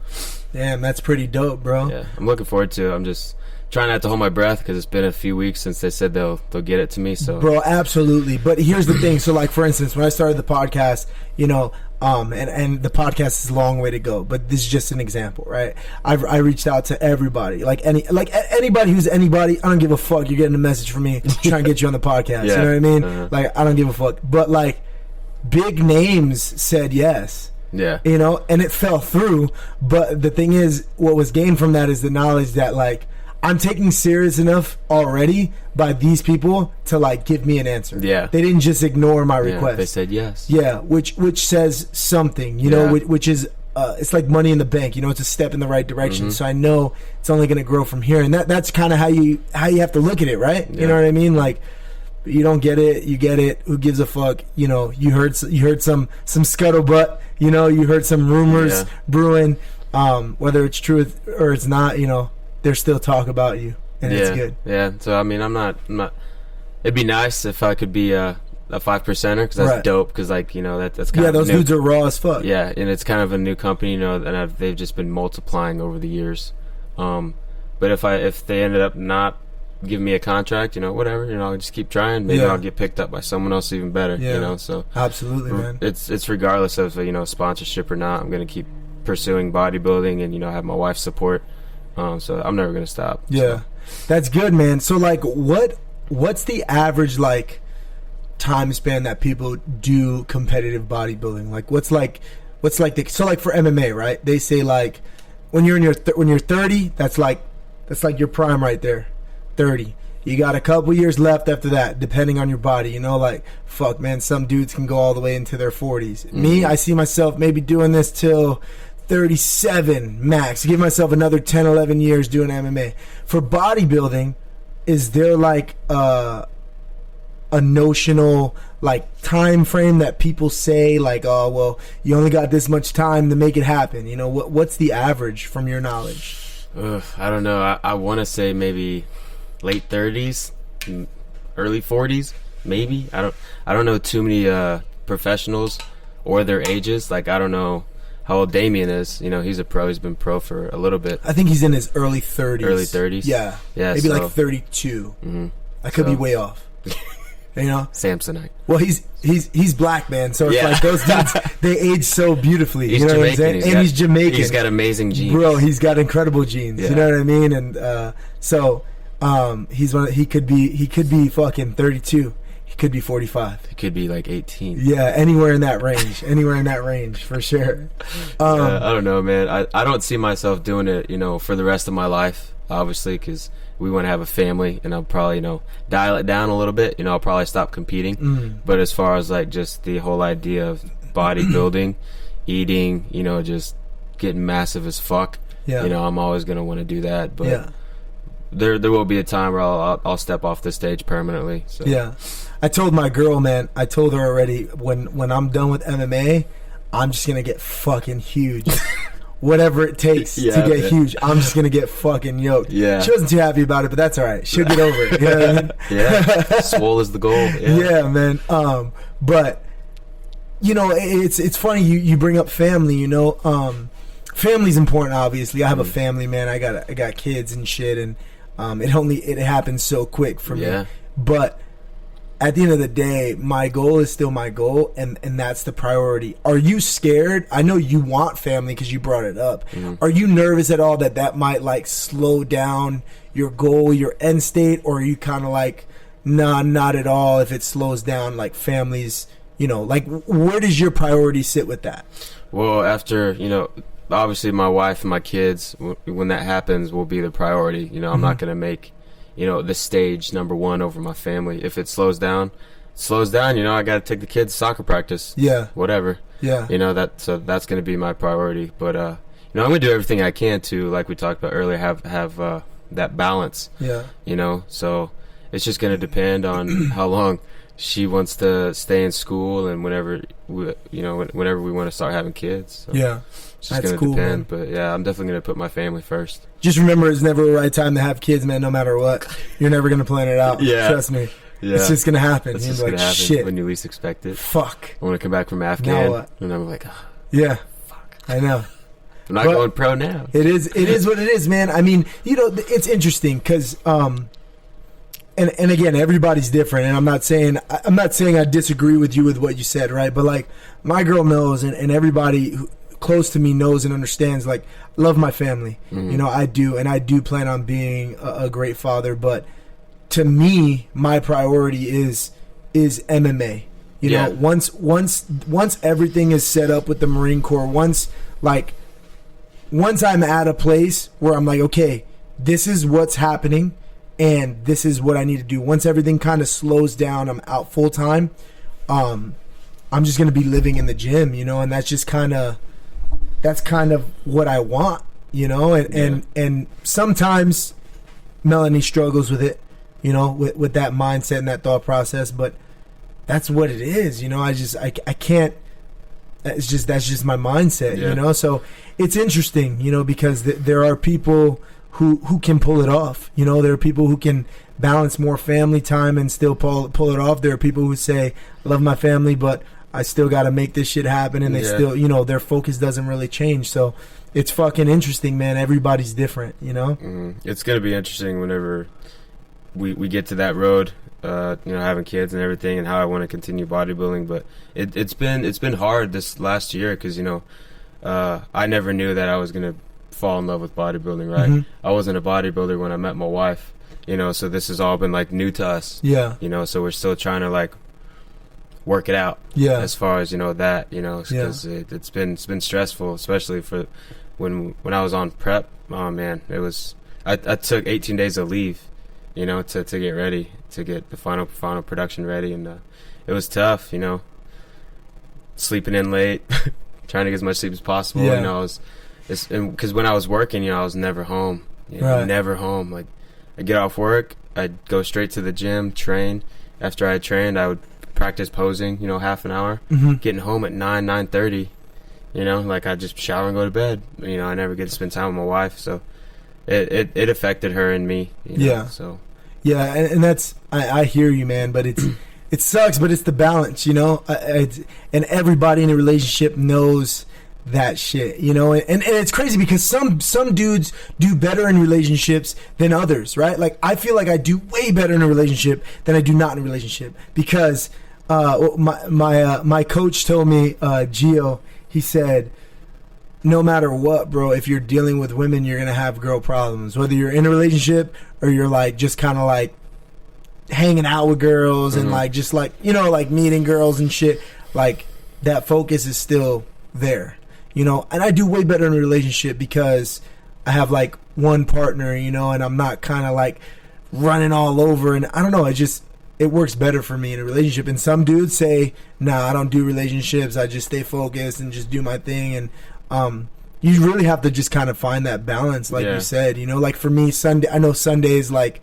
Speaker 1: Damn, that's pretty dope, bro.
Speaker 2: Yeah, I'm looking forward to it. I'm just trying not to hold my breath because it's been a few weeks since they said they'll get it to me. So,
Speaker 1: bro, absolutely. But here's the thing. So, like, for instance, when I started the podcast, you know, and the podcast is a long way to go, but this is just an example, right? I reached out to everybody, like anybody who's anybody. I don't give a fuck. You're getting a message from me trying to get you on the podcast. You know what I mean? Like, I don't give a fuck. But like, big names said yes.
Speaker 2: Yeah.
Speaker 1: You know, and it fell through. But the thing is, what was gained from that is the knowledge that, like, I'm taking serious enough already by these people to like give me an answer. Yeah, they didn't just ignore my request.
Speaker 2: They said yes.
Speaker 1: Yeah, which says something, you know, which is it's like money in the bank. You know, it's a step in the right direction. So I know it's only going to grow from here, and that's kind of how you have to look at it, right? You know what I mean? Like, you don't get it, you get it. Who gives a fuck? You know, you heard some scuttlebutt. You know, you heard some rumors brewing. Whether it's true or it's not, you know, there's still talk about you, and it's good.
Speaker 2: Yeah, so I mean, I'm not. It'd be nice if I could be a 5%er, because that's dope. Because like, you know, that's kind of
Speaker 1: those dudes are raw as fuck.
Speaker 2: Yeah, and it's kind of a new company, you know, and they've just been multiplying over the years. But if they ended up not giving me a contract, you know, whatever, you know, I'll just keep trying. Maybe I'll get picked up by someone else even better. You know, so
Speaker 1: absolutely, man.
Speaker 2: It's regardless of, you know, sponsorship or not. I'm gonna keep pursuing bodybuilding, and you know, have my wife's support. So I'm never gonna stop.
Speaker 1: Yeah, that's good, man. So like, what's the average like time span that people do competitive bodybuilding? Like, what's like so like for MMA, right? They say like when you're 30, that's like your prime right there. 30. You got a couple years left after that, depending on your body. You know, like, fuck, man, some dudes can go all the way into their 40s. Me, I see myself maybe doing this till 37 max. Give myself another 10, 11 years doing MMA. For bodybuilding, is there like a notional like time frame that people say like, oh well, you only got this much time to make it happen? You know, what's the average from your knowledge?
Speaker 2: I don't know. I want to say maybe late 30s, early 40s, maybe. I don't know too many professionals or their ages. Like, I don't know how old Damien is. You know, he's a pro. He's been pro for a little bit.
Speaker 1: I think he's in his early 30s.
Speaker 2: Early 30s?
Speaker 1: Yeah. Maybe like 32. I could be way off. You know?
Speaker 2: Samsonite.
Speaker 1: Well, he's black, man. So it's like those dudes, they age so beautifully.
Speaker 2: He's
Speaker 1: you know
Speaker 2: Jamaican.
Speaker 1: what I'm saying? He's Jamaican.
Speaker 2: He's got amazing genes.
Speaker 1: Bro, he's got incredible genes. You know what I mean? And so he could be fucking 32. He could be 45.
Speaker 2: He could be like 18.
Speaker 1: Yeah, anywhere in that range, for sure.
Speaker 2: I don't know, man. I don't see myself doing it, you know, for the rest of my life, obviously, because we want to have a family, and I'll probably, you know, dial it down a little bit. You know, I'll probably stop competing. But as far as like just the whole idea of bodybuilding, eating, you know, just getting massive as fuck, you know, I'm always going to want to do that. But there will be a time where I'll step off the stage permanently. So. Yeah.
Speaker 1: I told my girl, man, I told her already, when I'm done with MMA, I'm just going to get fucking huge. whatever it takes
Speaker 2: Yeah,
Speaker 1: to get
Speaker 2: man.
Speaker 1: huge. I'm just gonna get fucking yoked.
Speaker 2: Yeah.
Speaker 1: She wasn't too happy about it, but that's all right. She'll get over it. You know what I mean?
Speaker 2: Yeah, swole is the goal.
Speaker 1: Yeah, man. But you know, it's funny you bring up family. You know, family's important. Obviously, I have a family, man. I got kids and shit, and it happens so quick for me.
Speaker 2: Yeah.
Speaker 1: But at the end of the day, my goal is still my goal, and that's the priority. Are you scared? I know you want family because you brought it up. Are you nervous at all that might like slow down your goal, your end state, or are you kind of like, nah, not at all? If it slows down, like families, you know, like where does your priority sit with that?
Speaker 2: Well, after, you know, obviously my wife and my kids, when that happens, will be the priority. You know, I'm not going to make, you know, the stage number one over my family. If it slows down, you know, I got to take the kids to soccer practice. Yeah. Whatever. Yeah. You know, so that's going to be my priority. But, you know, I'm going to do everything I can to, like we talked about earlier, have that balance. Yeah. You know, so it's just going to depend on how long she wants to stay in school and whenever we want to start having kids. So. Yeah. It's just going to depend, man. But yeah, I'm definitely going to put my family first.
Speaker 1: Just remember, it's never the right time to have kids, man, no matter what. You're never going to plan it out. Yeah. Trust me. Yeah. It's just going to happen.
Speaker 2: It's just going to happen shit. When you least expect it.
Speaker 1: Fuck.
Speaker 2: I want to come back from Afghan, and I'm like, oh,
Speaker 1: yeah. Fuck. I know.
Speaker 2: I'm not going pro now.
Speaker 1: It is what it is, man. I mean, you know, it's interesting because, and again, everybody's different, and I'm not saying I disagree with you with what you said, right? But like, my girl knows, and everybody close to me knows and understands, like, love my family. You know, I do, and I do plan on being a great father. But to me, my priority is MMA. You know, once everything is set up with the Marine Corps, once I'm at a place where I'm like, okay, this is what's happening, and this is what I need to do. Once everything kind of slows down, I'm out full time. I'm just gonna be living in the gym, you know, and that's kind of what I want, you know. And sometimes Melanie struggles with it, you know, with that mindset and that thought process. But that's what it is, you know. I can't. That's just my mindset, you know. So it's interesting, you know, because there are people who can pull it off. You know, there are people who can balance more family time and still pull it off. There are people who say, I love my family, but I still got to make this shit happen. And they still, you know, their focus doesn't really change. So it's fucking interesting, man. Everybody's different, you know?
Speaker 2: It's going to be interesting whenever we get to that road, you know, having kids and everything, and how I want to continue bodybuilding. But it's been hard this last year because, you know, I never knew that I was going to fall in love with bodybuilding, right? I wasn't a bodybuilder when I met my wife, you know, so this has all been like new to us. Yeah. You know, so we're still trying to like work it out. Yeah. As far as, you know, that, you know, because it's been stressful, especially for when I was on prep. Oh man, it was, I took 18 days of leave, you know, to get ready, to get the final production ready, and it was tough, you know, sleeping in late, trying to get as much sleep as possible. You know, because when I was working, you know, I was never home. You know, never home. Like, I'd get off work, I'd go straight to the gym, train. After I trained, I would practice posing, you know, half an hour. Getting home at 9:30, you know, like I'd just shower and go to bed. You know, I never get to spend time with my wife, so it affected her and me. You know, so
Speaker 1: and that's I hear you, man, but it sucks, but it's the balance, you know. And everybody in a relationship knows that shit, you know. And it's crazy because some dudes do better in relationships than others, right? Like, I feel like I do way better in a relationship than I do not in a relationship because my coach told me, Gio, he said, no matter what, bro, if you're dealing with women, you're gonna have girl problems, whether you're in a relationship or you're like just kind of like hanging out with girls and like just like, you know, like meeting girls and shit. Like, that focus is still there, you know. And I do way better in a relationship because I have like one partner, you know, and I'm not kind of like running all over. And I don't know, it works better for me in a relationship. And some dudes say, nah, I don't do relationships, I just stay focused and just do my thing. And you really have to just kind of find that balance, like you said, you know. Like, for me, I know Sunday is like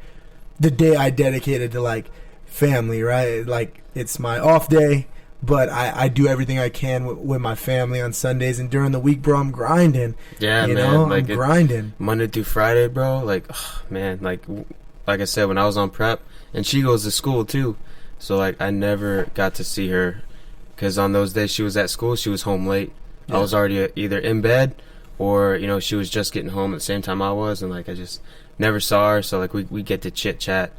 Speaker 1: the day I dedicated to like family, right? Like, it's my off day, but I do everything I can with my family on Sundays, and during the week, bro, I'm grinding.
Speaker 2: Yeah,
Speaker 1: you
Speaker 2: man.
Speaker 1: know,
Speaker 2: Like
Speaker 1: I'm grinding
Speaker 2: Monday through Friday, bro. Like, man, like I said, when I was on prep, and she goes to school too, so like I never got to see her, because on those days she was at school, she was home late. I was already either in bed, or you know, she was just getting home at the same time I was, and like I just never saw her. So like we get to chit chat,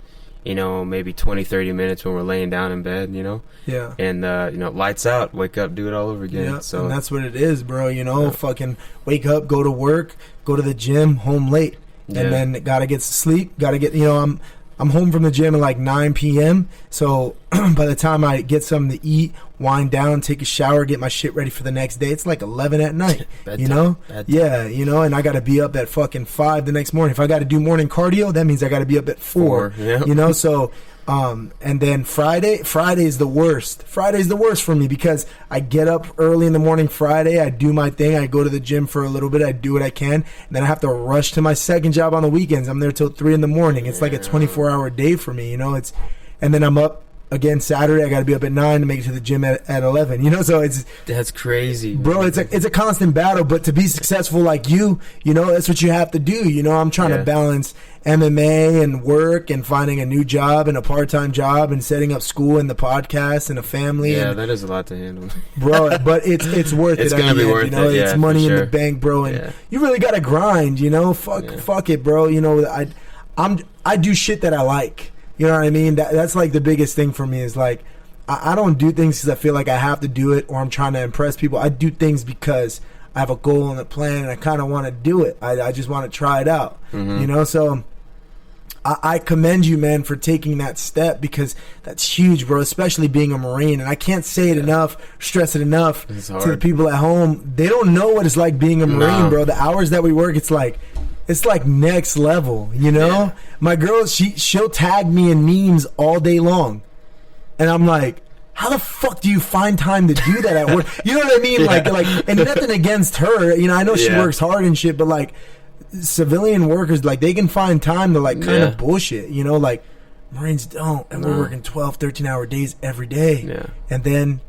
Speaker 2: you know, maybe 20-30 minutes when we're laying down in bed, you know.
Speaker 1: Yeah.
Speaker 2: And you know, lights out, wake up, do it all over again.
Speaker 1: Yeah,
Speaker 2: so
Speaker 1: and that's what it is, bro. You know, fucking wake up, go to work, go to the gym, home late, and then gotta get to sleep. Gotta get, you know, I'm home from the gym at like 9 p.m. So by the time I get something to eat, wind down, take a shower, get my shit ready for the next day, it's like 11 at night. You know? Yeah, you know, and I got to be up at fucking 5 the next morning. If I got to do morning cardio, that means I got to be up at 4. You know, so and then Friday is the worst. Friday's the worst for me because I get up early in the morning Friday, I do my thing, I go to the gym for a little bit, I do what I can, and then I have to rush to my second job on the weekends. I'm there till 3 in the morning. It's like a 24-hour day for me, you know. And then I'm up again Saturday. I got to be up at 9 to make it to the gym at 11. You know, so
Speaker 2: that's crazy,
Speaker 1: bro. It's a constant battle. But to be successful like you know, that's what you have to do. You know, I'm trying to balance MMA and work and finding a new job and a part-time job and setting up school and the podcast and a family.
Speaker 2: Yeah, that is a lot to handle,
Speaker 1: bro. But it's worth it.
Speaker 2: It's gonna be worth it. You know,
Speaker 1: it's money in the bank, bro. And you really got to grind. You know, fuck it, bro. You know, I do shit that I like. You know what I mean? That's like the biggest thing for me is like, I don't do things because I feel like I have to do it or I'm trying to impress people. I do things because I have a goal and a plan and I kind of want to do it. I just want to try it out, you know? So I commend you, man, for taking that step because that's huge, bro, especially being a Marine. And I can't say it enough, stress it enough to the people at home. They don't know what it's like being a Marine, bro. The hours that we work, it's like next level, you know? My girl, she'll tag me in memes all day long. And I'm like, how the fuck do you find time to do that at work? You know what I mean? Like, and nothing against her. You know, I know she works hard and shit, but like civilian workers, like they can find time to like kind of bullshit, you know? Like Marines don't, and we're working 12, 13-hour days every day. Yeah. And then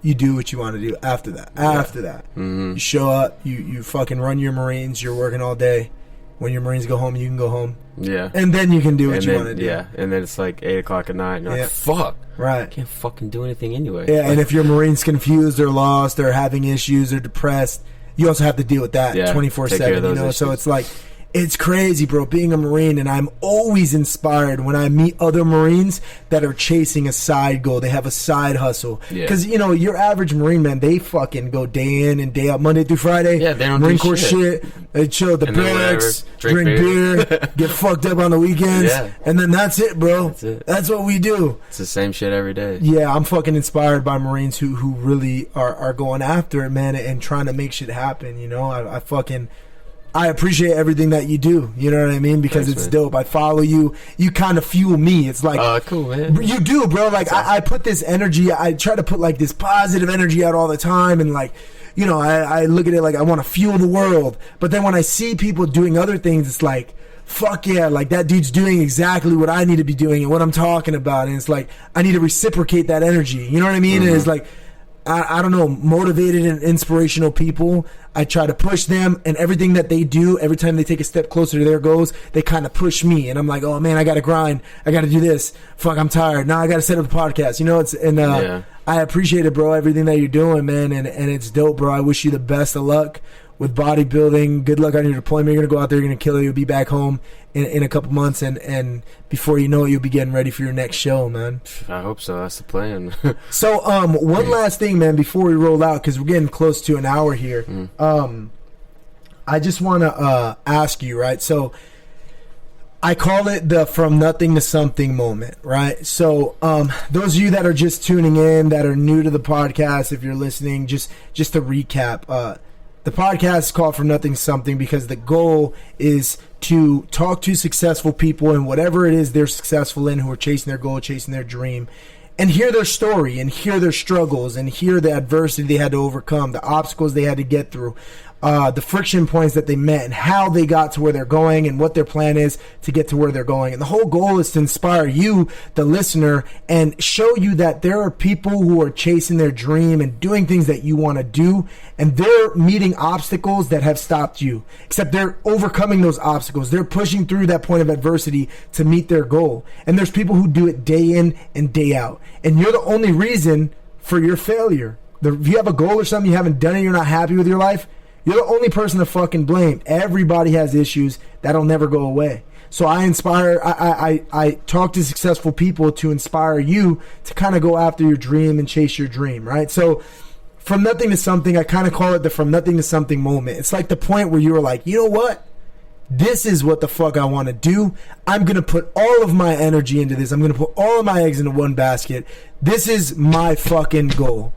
Speaker 1: you do what you want to do after that. After that. You show up, you fucking run your Marines, you're working all day. When your Marines go home, you can go home. Yeah. And then you can do what you want to do.
Speaker 2: Yeah. And then it's like 8 o'clock at night and you're like, fuck.
Speaker 1: Right.
Speaker 2: I can't fucking do anything anyway.
Speaker 1: Yeah, and if your Marine's confused or lost or having issues or depressed, you also have to deal with that 24/7, you know? Issues. So it's like, it's crazy, bro, being a Marine, and I'm always inspired when I meet other Marines that are chasing a side goal. They have a side hustle. Because, you know, your average Marine, man, they fucking go day in and day out, Monday through Friday.
Speaker 2: Yeah, they don't
Speaker 1: Marine
Speaker 2: do
Speaker 1: Corps shit. They chill at the barracks, drink beer, get fucked up on the weekends, and then that's it, bro. That's it. That's what we do.
Speaker 2: It's the same shit every day.
Speaker 1: Yeah, I'm fucking inspired by Marines who really are going after it, man, and trying to make shit happen, you know? I appreciate everything that you do. You know what I mean? Because it's dope. I follow you. You kind of fuel me. It's like,
Speaker 2: cool, man.
Speaker 1: You do, bro. Like I put this energy. I try to put like this positive energy out all the time, and like, you know, I look at it like I want to fuel the world. But then when I see people doing other things, it's like, fuck yeah, like that dude's doing exactly what I need to be doing and what I'm talking about. And it's like I need to reciprocate that energy. You know what I mean? And it's like, I don't know, motivated and inspirational people, I try to push them, and everything that they do, every time they take a step closer to their goals, they kind of push me, and I'm like, oh man, I gotta grind, I gotta do this, fuck, I'm tired, now I gotta set up the podcast, you know? I appreciate it, bro, everything that you're doing, man, and it's dope, bro. I wish you the best of luck with bodybuilding. Good luck on your deployment. You're gonna go out there, you're gonna kill it, you'll be back home in a couple months, and before you know it, you'll be getting ready for your next show, man.
Speaker 2: I hope so. That's the plan.
Speaker 1: So one last thing, man, before we roll out, because we're getting close to an hour here. I just want to ask you, right? So I call it the from nothing to something moment, right? So those of you that are just tuning in, that are new to the podcast, if you're listening, just to recap, the podcast is called From Nothing to Something because the goal is to talk to successful people and whatever it is they're successful in, who are chasing their goal, chasing their dream, and hear their story and hear their struggles and hear the adversity they had to overcome, the obstacles they had to get through. the friction points that they met and how they got to where they're going and what their plan is to get to where they're going. And the whole goal is to inspire you, the listener, and show you that there are people who are chasing their dream and doing things that you want to do, and they're meeting obstacles that have stopped you, except they're overcoming those obstacles. They're pushing through that point of adversity to meet their goal. And there's people who do it day in and day out. And you're the only reason for your failure. If you have a goal or something, you haven't done it, you're not happy with your life, you're the only person to fucking blame. Everybody has issues that'll never go away. So I talk to successful people to inspire you to kind of go after your dream and chase your dream, right? So from nothing to something, I kind of call it the from nothing to something moment. It's like the point where you were like, you know what? This is what the fuck I want to do. I'm going to put all of my energy into this. I'm going to put all of my eggs into one basket. This is my fucking goal.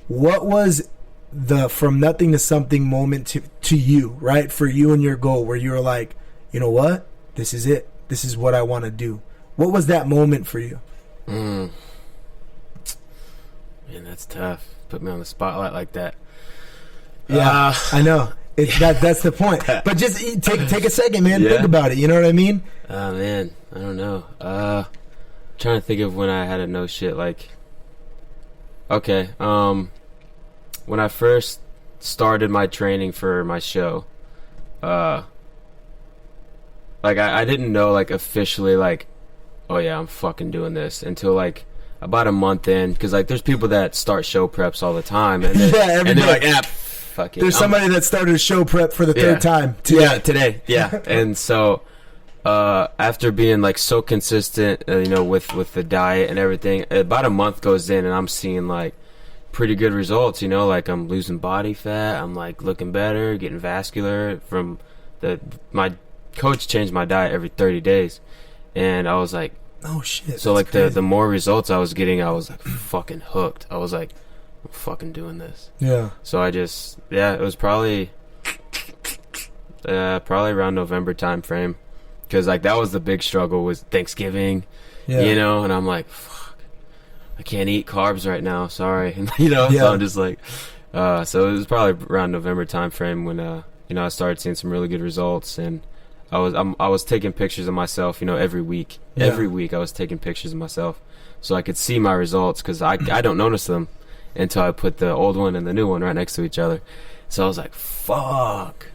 Speaker 1: What was the from nothing to something moment to you, right? For you and your goal, where you were like, you know what? This is it. This is what I want to do. What was that moment for you?
Speaker 2: Man, that's tough. Put me on the spotlight like that.
Speaker 1: Yeah, I know. That's the point. But just take a second, man.
Speaker 2: Yeah.
Speaker 1: Think about it. You know what I mean?
Speaker 2: Man, I don't know. Trying to think of when I had a no shit. Like, okay, when I first started my training for my show, like I didn't know like officially like, oh yeah, I'm fucking doing this until like about a month in, because like there's people that start show preps all the time and they're, and they're like, fuck it.
Speaker 1: There's somebody that started a show prep for the third time today.
Speaker 2: Yeah, today. Yeah, and so after being like so consistent, with the diet and everything, about a month goes in and I'm seeing like pretty good results. Like I'm losing body fat, I'm like looking better, getting vascular from my coach changed my diet every 30 days, and I was like,
Speaker 1: oh shit.
Speaker 2: So like the more results I was getting, I was like fucking hooked. I was like, I'm fucking doing this. Yeah. So I just, it was probably around November time frame, because like that was the big struggle, was Thanksgiving, and I'm like, fuck, I can't eat carbs right now, sorry. So I'm just like, so it was probably around November time frame when I started seeing some really good results, and I was taking pictures of myself, every week. Every week I was taking pictures of myself so I could see my results, because I don't notice them until I put the old one and the new one right next to each other. So I was like, fuck,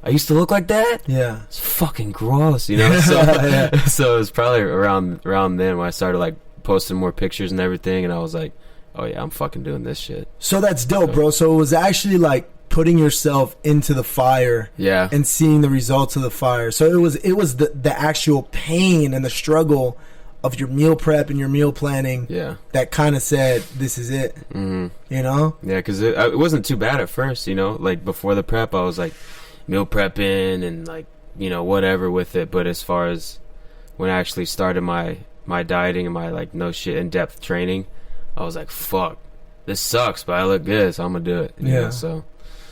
Speaker 2: I used to look like that? Yeah. It's fucking gross, So, so it was probably around then when I started like posting more pictures and everything, and I was like, oh yeah, I'm fucking doing this shit.
Speaker 1: So that's dope, bro. So it was actually like putting yourself into the fire, and seeing the results of the fire. So it was the actual pain and the struggle of your meal prep and your meal planning, that kind of said, this is it. Yeah,
Speaker 2: because it wasn't too bad at first, like before the prep I was like meal prepping and like whatever with it, but as far as when I actually started my dieting and my like no shit in-depth training, I was like, fuck, this sucks, but I look good, so I'm gonna do it. So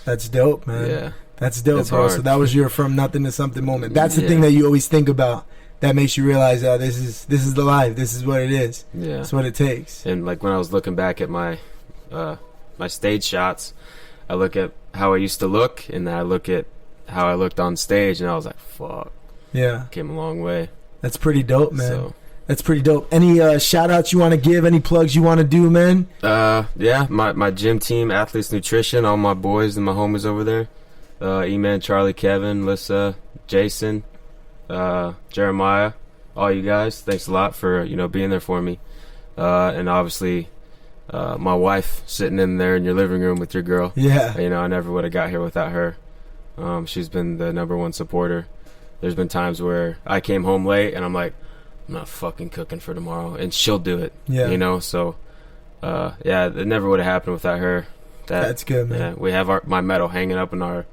Speaker 1: that's dope, man. Yeah, that's dope,
Speaker 2: it's
Speaker 1: bro.
Speaker 2: hard.
Speaker 1: So that was your from nothing to something moment. That's the thing that you always think about, that makes you realize, this is the life. This is what it is. Yeah, it's what it takes.
Speaker 2: And like when I was looking back at my my stage shots, I look at how I used to look, and then I look at how I looked on stage, and I was like, fuck. Yeah, came a long way.
Speaker 1: That's pretty dope, man. So, that's pretty dope. Any shout outs you want to give? Any plugs you want to do, man?
Speaker 2: My gym team, Athletes Nutrition, all my boys and my homies over there. E-Man, Charlie, Kevin, Lissa, Jason, Jeremiah, all you guys, thanks a lot for being there for me, and obviously my wife sitting in there in your living room with your girl. I never would have got here without her. She's been the number one supporter. There's been times where I came home late and I'm like, I'm not fucking cooking for tomorrow, and she'll do it. So it never would have happened without her.
Speaker 1: That's good, man.
Speaker 2: We have my medal hanging up in our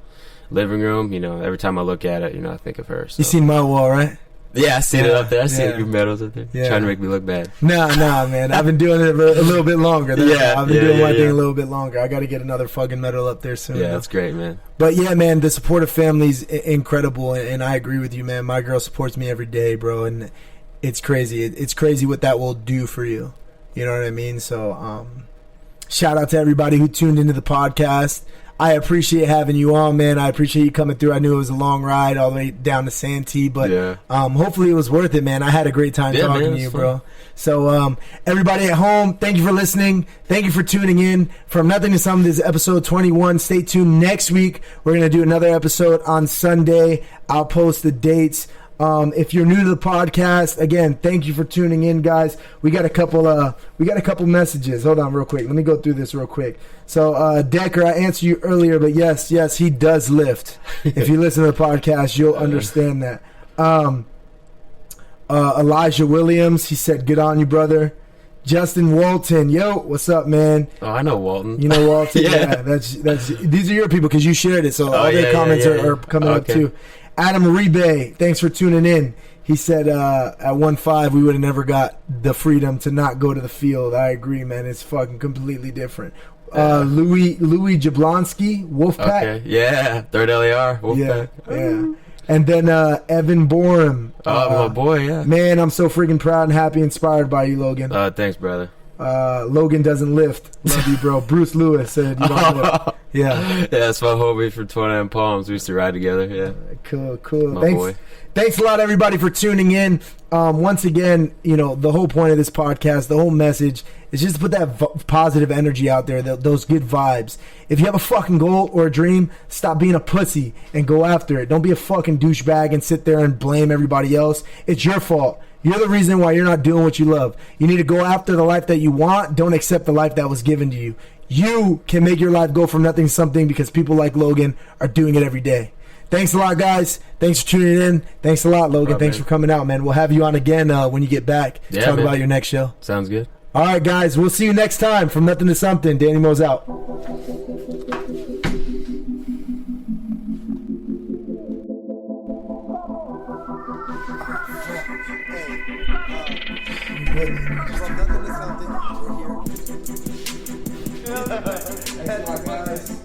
Speaker 2: living room. Every time I look at it, I think of her. So.
Speaker 1: You seen my wall, right?
Speaker 2: Yeah, I seen it up there. I seen your medals up there. Trying to make me look bad.
Speaker 1: Nah, man. I've been doing it a little bit longer. I've been doing my thing a little bit longer. I got to get another fucking medal up there soon.
Speaker 2: Yeah, that's great, man.
Speaker 1: But yeah, man, the support of family's incredible, and I agree with you, man. My girl supports me every day, bro, and it's crazy. It's crazy what that will do for you. You know what I mean? So, shout out to everybody who tuned into the podcast. I appreciate having you on, man. I appreciate you coming through. I knew it was a long ride all the way down to Santee, but hopefully it was worth it, man. I had a great time talking to you, bro. So everybody at home, thank you for listening. Thank you for tuning in. From Nothing to Something, this is episode 21. Stay tuned. Next week, we're going to do another episode on Sunday. I'll post the dates. If you're new to the podcast, again, thank you for tuning in, guys. We got a couple messages. Hold on real quick. Let me go through this real quick. So, Decker, I answered you earlier, but yes, he does lift. If you listen to the podcast, you'll understand that. Elijah Williams, he said, good on you, brother. Justin Walton, yo, what's up, man?
Speaker 2: Oh, I know Walton.
Speaker 1: You know Walton? Yeah, that's these are your people because you shared it, so all their comments are coming up too. Adam Uribe, thanks for tuning in. He said at 1-5 we would have never got the freedom to not go to the field. I agree, man. It's fucking completely different. Louis Jablonski, Wolfpack.
Speaker 2: Okay, yeah, third LAR, Wolfpack.
Speaker 1: Yeah. And then Evan Borum.
Speaker 2: My boy, yeah.
Speaker 1: Man, I'm so freaking proud and happy, inspired by you, Logan.
Speaker 2: Thanks, brother.
Speaker 1: Logan doesn't lift. Love you, bro. Bruce Lewis said you don't lift. Yeah,
Speaker 2: that's my homie from 29 Palms. We used to ride together. Yeah,
Speaker 1: cool.
Speaker 2: My boy.
Speaker 1: Thanks a lot, everybody, for tuning in. Once again, the whole point of this podcast, the whole message is just to put that positive energy out there, those good vibes. If you have a fucking goal or a dream, stop being a pussy and go after it. Don't be a fucking douchebag and sit there and blame everybody else. It's your fault. You're the reason why you're not doing what you love. You need to go after the life that you want. Don't accept the life that was given to you. You can make your life go from nothing to something because people like Logan are doing it every day. Thanks a lot, guys. Thanks for tuning in. Thanks a lot, Logan. Thanks for coming out, man. We'll have you on again when you get back to talk about your next show.
Speaker 2: Sounds good.
Speaker 1: All right, guys. We'll see you next time. From Nothing to Something, Danny Mo's out. From Nothing to Something, we're here. Guys.